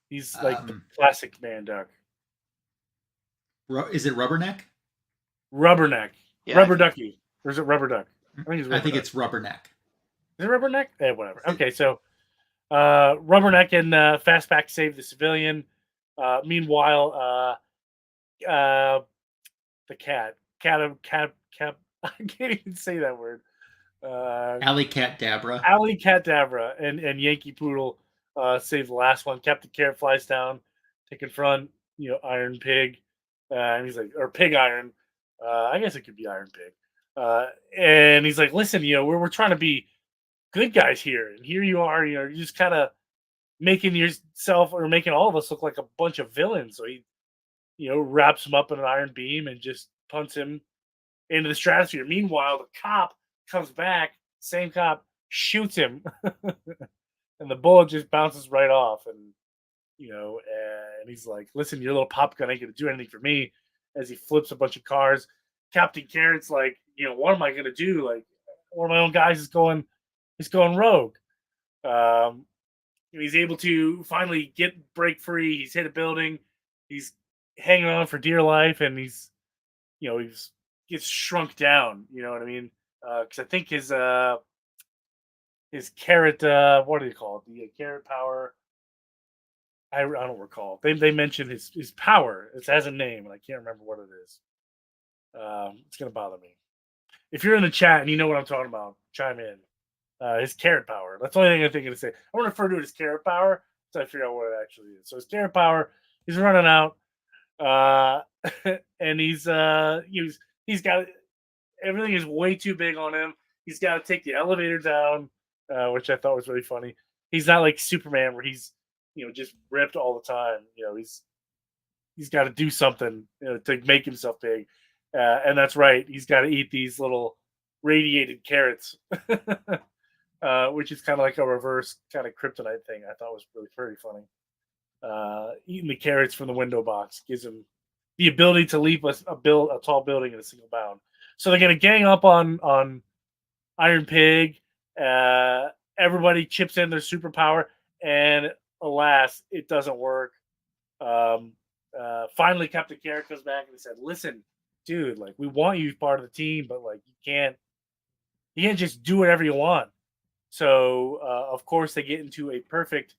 B: He's like the classic man duck.
A: Is it Rubberneck?
B: Rubberneck. Yeah. Rubber Ducky. Or is it Rubber Duck?
A: I think it's Rubberneck.
B: Is it Rubberneck? Whatever. Okay, so Rubberneck and Fastback save the civilian. Meanwhile, the cat, I can't even say that word.
A: Alley-Kat-Abra.
B: Alley-Kat-Abra and Yankee Poodle save the last one. Captain Carrot flies down to confront Iron Pig, and he's like, or Pig Iron. I guess it could be Iron Pig. And he's like, listen, we're trying to be good guys here, and here you are, you're just kind of making yourself or making all of us look like a bunch of villains. So he, wraps him up in an iron beam and just punts him into the stratosphere. Meanwhile, the cop comes back, same cop, shoots him, and the bullet just bounces right off. And and he's like, listen, your little pop gun ain't gonna do anything for me, as he flips a bunch of cars. Captain Carrot's like, what am I gonna do? Like, one of my own guys is going rogue. He's able to finally break free. He's hit a building. He's hanging on for dear life, and he's gets shrunk down. You know what I mean? Because I think his carrot, what do you call it? The carrot power. I don't recall. They mentioned his power. It has a name, and I can't remember what it is. It's gonna bother me. If you're in the chat and you know what I'm talking about, chime in. His carrot power. That's the only thing I'm thinking to say. I want to refer to it as carrot power until I figure out what it actually is. So his carrot power, he's running out, and he's got everything is way too big on him. He's got to take the elevator down, which I thought was really funny. He's not like Superman where he's just ripped all the time. He's got to do something to make himself big, and that's right. He's got to eat these little radiated carrots. Which is kind of like a reverse kind of kryptonite thing. I thought was really very funny. Eating the carrots from the window box gives him the ability to leap a tall building in a single bound. So they're going to gang up on Iron Pig. Everybody chips in their superpower, and alas, it doesn't work. Finally, Captain Carrot comes back and he said, "Listen, dude, like we want you part of the team, but like you can't just do whatever you want." So, of course, they get into a perfect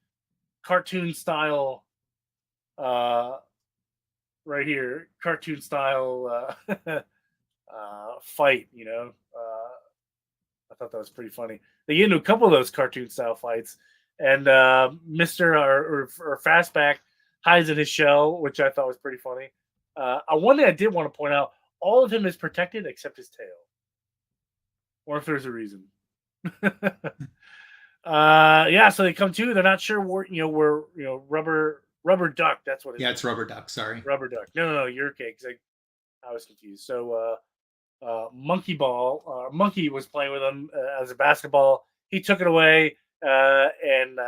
B: cartoon style, right here, cartoon style fight. I thought that was pretty funny. They get into a couple of those cartoon style fights, and Mr. or Fastback hides in his shell, which I thought was pretty funny. One thing I did want to point out: all of him is protected except his tail. Or if there's a reason. Yeah, so they come to. They're not sure where rubber duck. That's what it is.
A: Yeah, it's Rubber Duck. Sorry.
B: Rubber duck. No, you're okay. Because I was confused. So Monkey was playing with him as a basketball. He took it away, and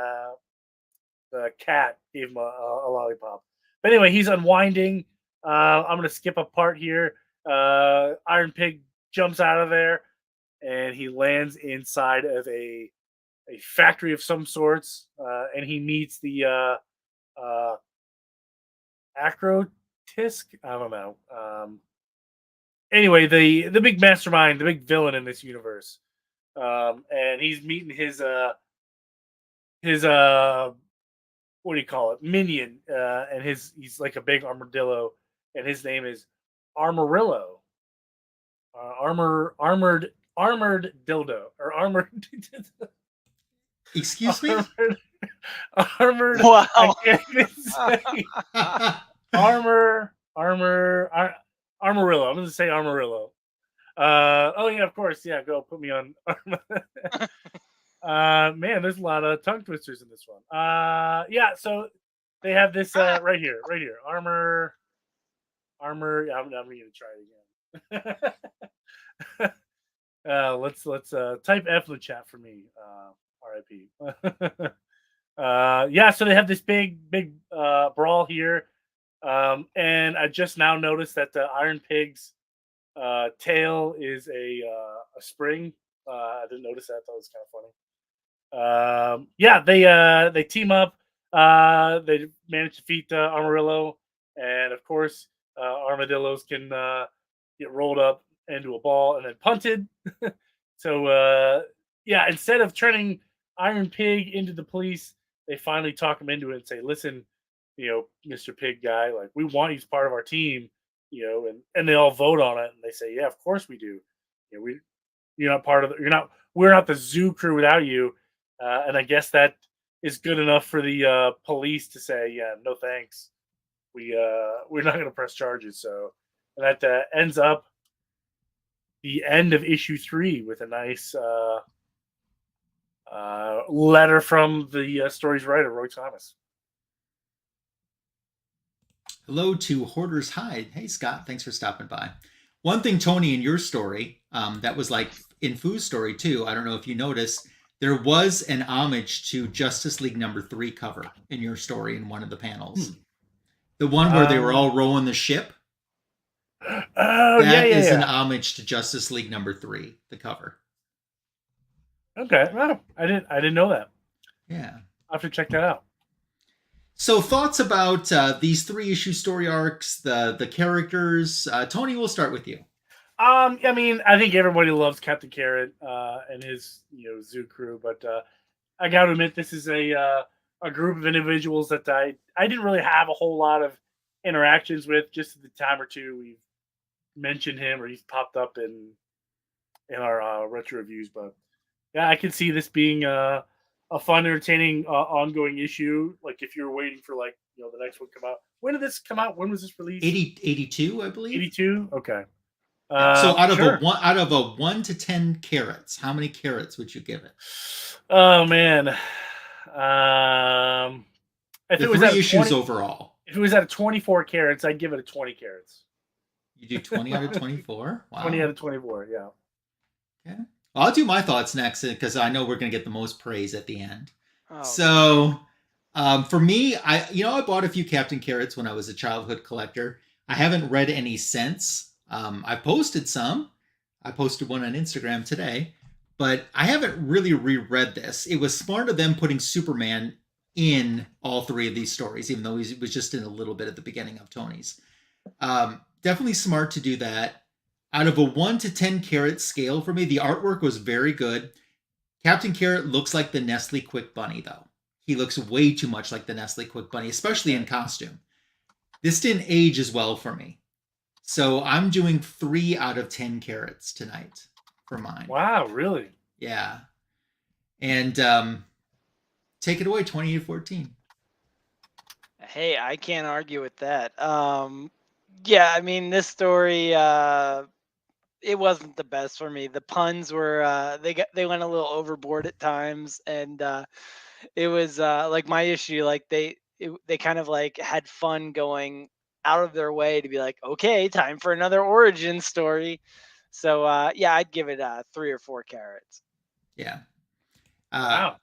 B: the cat gave him a lollipop. But anyway, he's unwinding. I'm gonna skip a part here. Iron Pig jumps out of there, and he lands inside of a factory of some sorts, and he meets the Acrotisk. I don't know. Anyway, the big mastermind, the big villain in this universe, and he's meeting his what do you call it, minion, and he's like a big armadillo, and his name is Armorillo, armored dildo, or armored.
A: Excuse me.
B: Armored.
C: Wow.
B: I can't even say. Armorillo. I'm going to say Armorillo. Oh yeah, of course. Yeah, go put me on. Man, there's a lot of tongue twisters in this one. Yeah, so they have this right here. Armor. Yeah, I'm going to try it again. Let's type F in the chat for me. RIP. Yeah, so they have this big brawl here, and I just now noticed that the Iron Pig's tail is a spring. I didn't notice that. I thought it was kind of funny. Yeah, they team up. They manage to defeat Armorillo, and of course, armadillos can get rolled up into a ball and then punted. So yeah, instead of turning Iron Pig into the police, they finally talk him into it and say, "Listen, Mr. Pig guy, like, we want you as part of our team, and they all vote on it, and they say, yeah, of course we do. You're not part of we're not the zoo crew without you, and I guess that is good enough for the police to say, yeah, no thanks. We're not going to press charges. So, and that ends up the end of issue 3 with a nice letter from the story's writer, Roy Thomas.
A: Hello to Hoarder's Hide. Hey, Scott, thanks for stopping by. One thing, Tony, in your story, that was like in Foo's story too, I don't know if you noticed, there was an homage to Justice League #3 cover in your story in one of the panels. The one where they were all rowing the ship.
B: Oh,
A: that is an homage to Justice League #3, the cover.
B: Okay. Well, I didn't know that.
A: Yeah.
B: I'll have to check that out.
A: So thoughts about these 3-issue story arcs, the characters. Tony, we'll start with you.
B: I mean, I think everybody loves Captain Carrot and his zoo crew, but I got to admit, this is a group of individuals that I didn't really have a whole lot of interactions with. Just at the time or two we've mentioned him, or he's popped up in our retro reviews. But yeah, I can see this being a fun, entertaining, ongoing issue. Like if you're waiting for the next one to come out. When did this come out? When was this released?
A: 82, I believe.
B: 82. Okay.
A: So out of a 1 to 10 carrots, how many carrots would you give it?
B: Oh man. If
A: it was 3 issues overall.
B: If it was at 24 carrots, I'd give it a 20 carrots.
A: You do 20 out of 24? Wow.
B: 20 out of 24, yeah.
A: Okay. Well, I'll do my thoughts next because I know we're going to get the most praise at the end.
C: Oh.
A: So, for me, I bought a few Captain Carrots when I was a childhood collector. I haven't read any since. I posted some. I posted one on Instagram today, but I haven't really reread this. It was smart of them putting Superman in all 3 of these stories, even though he was just in a little bit at the beginning of Tony's. Definitely smart to do that. Out of a 1 to 10 carat scale for me, the artwork was very good. Captain Carrot looks like the Nestle Quick Bunny, though. He looks way too much like the Nestle Quick Bunny, especially in costume. This didn't age as well for me. So I'm doing 3 out of 10 carats tonight for mine.
B: Wow, really?
A: Yeah. And take it away, 28-14.
C: Hey, I can't argue with that. Yeah, I mean, this story, it wasn't the best for me. The puns were they went a little overboard at times, and it was like my issue. Like they kind of like had fun going out of their way to be like, okay, time for another origin story. So yeah, I'd give it 3 or 4 carrots.
A: Yeah.
B: Wow.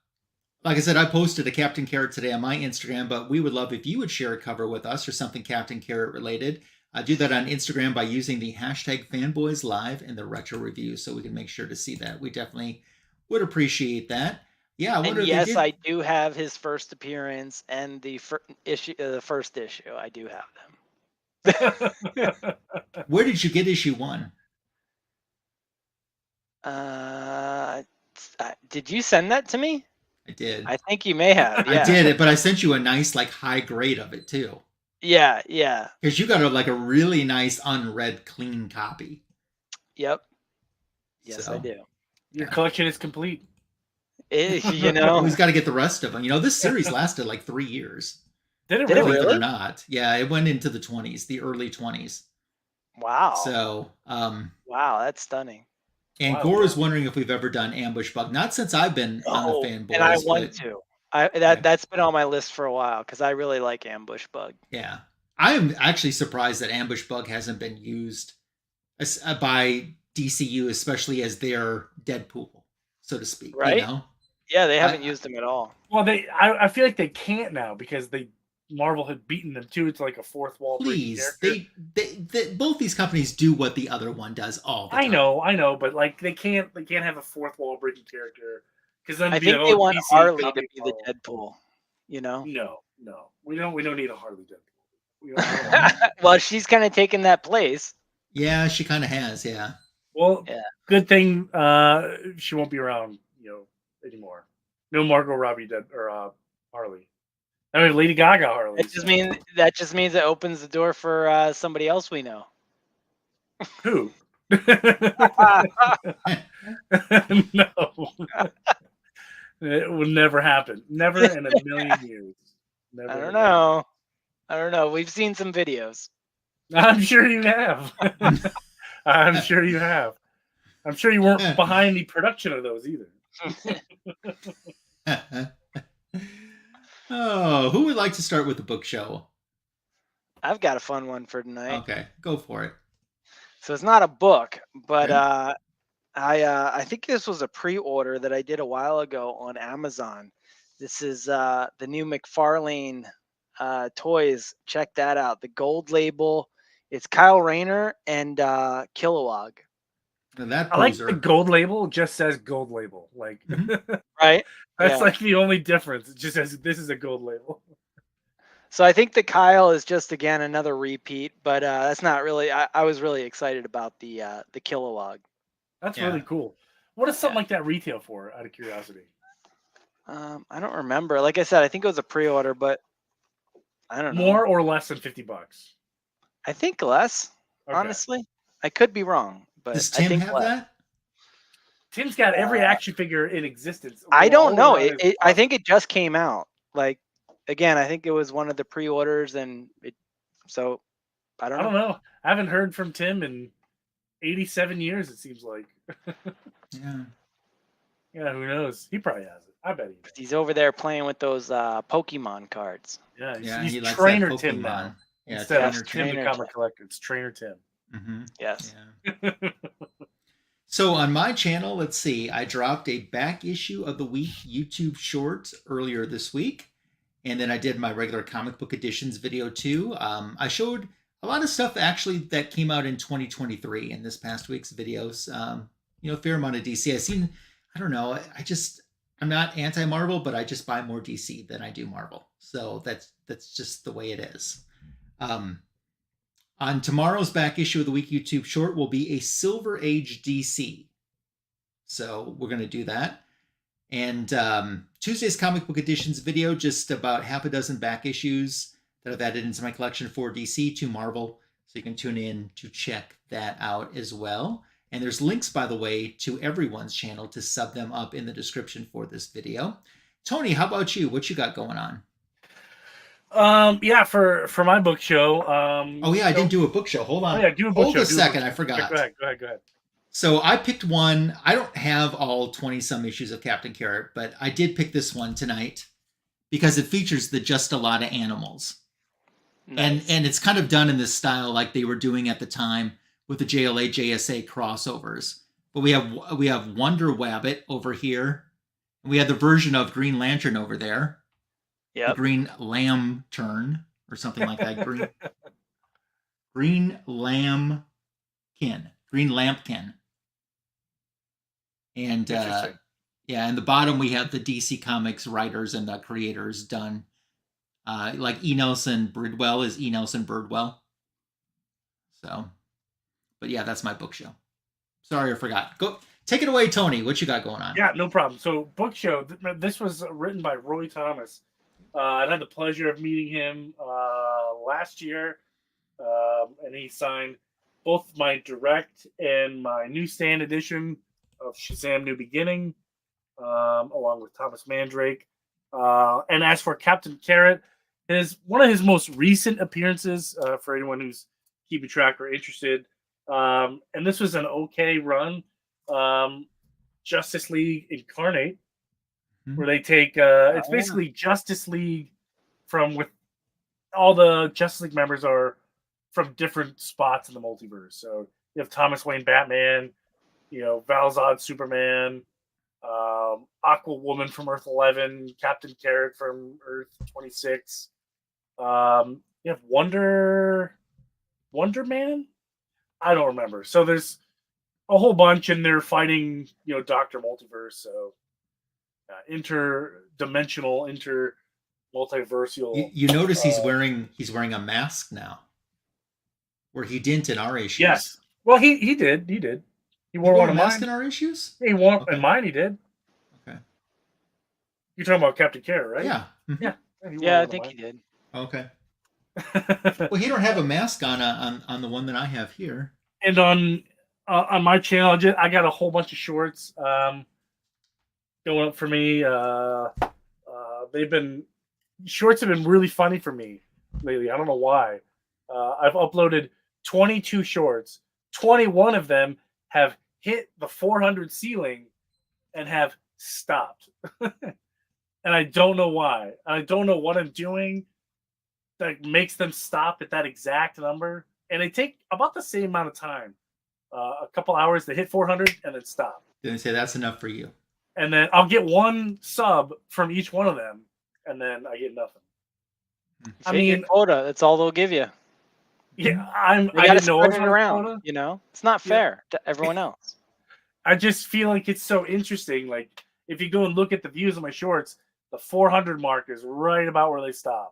A: Like I said, I posted a Captain Carrot today on my Instagram, but we would love if you would share a cover with us or something Captain Carrot related. Do that on Instagram by using the hashtag Fanboys Live and the retro review, so we can make sure to see that. We definitely would appreciate that. Yeah, I wonder
C: And
A: if
C: yes,
A: they did.
C: I do have his first appearance and the first issue. I do have them.
A: Where did you get issue 1?
C: Did you send that to me?
A: I did.
C: I think you may have. Yeah.
A: I did it, but I sent you a nice, like, high grade of it too.
C: Yeah, yeah.
A: Because you got a really nice, unread, clean copy.
C: Yep. Yes,
A: So,
C: I do.
B: Your collection is complete.
C: You know,
A: We've got to get the rest of them. You know, this series lasted like 3 years.
B: Did it
C: Did it
B: really?
A: Believe it
C: really?
A: or not. Yeah, it went into the 20s, the early 20s.
C: wow.
A: So,
C: Wow, that's stunning.
A: and
B: Wow.
A: Gore is wondering if we've ever done Ambush Bug. Not since I've been on the
C: Oh,
A: Fanboys.
C: and I
A: but
C: want to.
A: Yeah.
C: That's been on my list for a while because I really like Ambush Bug.
A: Yeah. I am actually surprised that Ambush Bug hasn't been used by DCU, especially as their Deadpool, so to speak.
C: Right?
A: You know?
C: Yeah, they haven't used them at all.
B: Well, I feel like they can't now because Marvel had beaten them too. It's like a fourth wall breaking
A: Please,
B: character.
A: they both these companies do what the other one does all the time.
B: I know, but like they can't have a fourth wall breaking character because then
C: I
B: be
C: think
B: like,
C: they
B: oh,
C: want
B: DC
C: Harley to
B: copied
C: be the
B: Marvel.
C: Deadpool. You know?
B: No, we don't need a Harley Deadpool. We don't.
C: Well, she's kind of taken that place.
A: Yeah, she kind of has. Yeah.
B: Well,
C: Yeah.
B: good thing she won't be around, anymore. No Margot Robbie or Harley. I mean, Lady Gaga Harley.
C: That just means it opens the door for somebody else we know.
B: Who? No. It will never happen. Never in a million years. Never
C: I don't know. We've seen some videos.
B: I'm sure you have. I'm sure you have. I'm sure you weren't behind the production of those either.
A: Oh, who would like to start with the book show?
C: I've got a fun one for tonight.
A: Okay, go for it.
C: So it's not a book, but
A: Okay.
C: I think this was a pre-order that I did a while ago on Amazon. This is the new McFarlane toys. Check that out. The gold label. It's Kyle Rayner and Kilowog.
A: And that
B: I like
A: poser.
B: the gold label just says gold label. Like
C: Right?
B: that's
C: Yeah.
B: like the only difference. It just says this is a gold label.
C: So I think the Kyle is just again another repeat, but that's not really. I was really excited about the Kilowog.
B: That's
A: Yeah.
B: really cool. What does something like that retail for, out of curiosity?
C: I don't remember. Like I said, I think it was a pre-order, but I don't know.
B: More or less than $50?
C: I think less.
B: Okay.
C: Honestly, I could be wrong, but
A: Does
C: I
A: Tim
C: think
A: have
C: less.
A: that?
B: Tim's got every action figure in existence.
C: I don't
B: all
C: know.
B: around his
C: I think it just came out. Like again, I think it was one of the pre-orders, and so I don't
B: I
C: know.
B: don't know. I haven't heard from Tim in 87 years. It seems like.
A: Yeah.
B: Yeah, who knows? He probably has it. I bet he does.
C: He's over there playing with those Pokemon cards.
B: Yeah,
A: Yeah,
B: he's
A: he likes
B: Trainer
A: that
B: Tim
A: Pokemon.
B: now.
A: Yeah,
B: Instead
C: Yes,
B: of Tim the
C: Trainer
B: comic collector, it's Trainer Tim.
A: Mm-hmm.
C: Yes.
A: Yeah. So on my channel, let's see, I dropped a back issue of the week YouTube short earlier this week. And then I did my regular comic book editions video too. I showed a lot of stuff actually that came out in 2023 in this past week's videos. A fair amount of DC. I don't know, I'm not anti-Marvel, but I just buy more DC than I do Marvel. So that's just the way it is. On tomorrow's back issue of the week YouTube short will be a Silver Age DC. So we're going to do that. And Tuesday's comic book editions video, just about half a dozen back issues that I've added into my collection for DC to Marvel. So you can tune in to check that out as well. And there's links, by the way, to everyone's channel to sub them up in the description for this video. Tony, how about you? What you got going on?
B: Yeah, for my book show.
A: I didn't do a book show. Hold on.
B: Oh, yeah, do a book show.
A: Hold a second, I forgot.
B: Go ahead.
A: So I picked one. I don't have all 20 some issues of Captain Carrot, but I did pick this one tonight because it features the just a lot of animals.
C: Nice.
A: And it's kind of done in this style like they were doing at the time with the JLA JSA crossovers. But we have Wonder Wabbit over here. And we have the version of Green Lantern over there.
C: Yep.
A: The Green Lantern or something like that. Green Lambkin. Green Lampkin. And yeah, in the bottom we have the DC Comics writers and the creators done. Like E. Nelson Bridwell is E. Nelson Birdwell. So, but yeah, that's my book show. Sorry, I forgot. Go take it away, Tony. What you got going on?
B: Yeah, no problem. So, book show. This was written by Roy Thomas. I had the pleasure of meeting him last year, and he signed both my direct and my newsstand edition of Shazam: New Beginning, along with Thomas Mandrake. And as for Captain Carrot, one of his most recent appearances for anyone who's keeping track or interested. And this was an okay run. Justice League Incarnate, where they take it's basically Justice League with all the Justice League members are from different spots in the multiverse. So you have Thomas Wayne Batman, Val-Zod Superman, Aqua Woman from Earth 11, Captain Carrot from Earth 26. You have Wonder Man. I don't remember. So there's a whole bunch, and they're fighting, Dr. Multiverse. So interdimensional, multiversal.
A: You notice he's wearing a mask now, where he didn't in our issues.
B: Yes. Well, he did. He wore one
A: a
B: of
A: mask
B: mine.
A: in our issues.
B: He wore in mine. He did.
A: Okay.
B: You're talking about Captain Carrot, right?
A: Yeah.
B: Yeah.
C: Yeah, I think he did.
A: Okay. Well, he don't have a mask on the one that I have here.
B: And on my channel, I got a whole bunch of shorts going up for me. Shorts have been really funny for me lately. I don't know why. I've uploaded 22 shorts. 21 of them have hit the 400 ceiling and have stopped. And I don't know why. I don't know what I'm doing that makes them stop at that exact number. And they take about the same amount of time. A couple hours to hit 400 and then stop.
A: Then they say that's enough for you.
B: And then I'll get one sub from each one of them, and then I get nothing.
C: I mean, quota. That's all they'll give you.
B: Yeah,
C: I didn't know it around. Quota. It's not fair to everyone else.
B: I just feel like it's so interesting. Like if you go and look at the views of my shorts, the 400 mark is right about where they stop.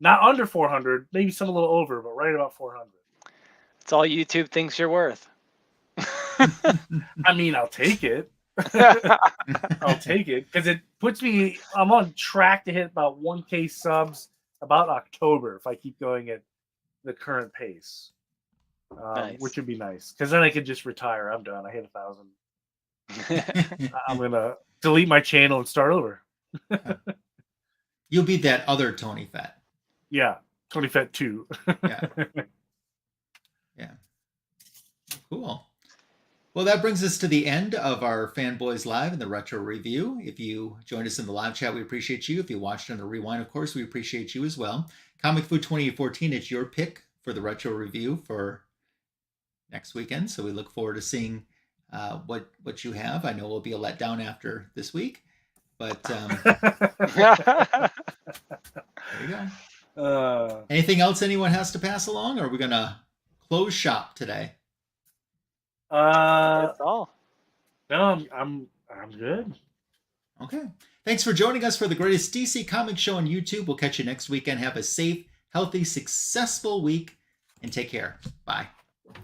B: Not under 400, maybe some a little over, but right about 400.
C: It's all YouTube thinks you're worth.
B: I mean, I'll take it. I'll take it because it puts me. I'm on track to hit about 1K subs about October if I keep going at the current pace,
C: Nice.
B: Which would be nice because then I could just retire. I'm done. I hit 1,000. I'm gonna delete my channel and start over.
A: You'll be that other Tony Fett.
B: Yeah, Tony Fett 2.
A: Yeah. Yeah. Cool. Well, that brings us to the end of our Fanboys Live and the Retro Review. If you joined us in the live chat, we appreciate you. If you watched on the rewind, of course, we appreciate you as well. Comic Food 2014, it's your pick for the Retro Review for next weekend. So we look forward to seeing what you have. I know we'll be a letdown after this week, but there you go. Anything else anyone has to pass along, or are we going to close shop today?
C: That's all.
B: No, I'm good.
A: Okay. Thanks for joining us for the greatest DC Comics show on YouTube. We'll catch you next weekend. Have a safe, healthy, successful week, and take care. Bye.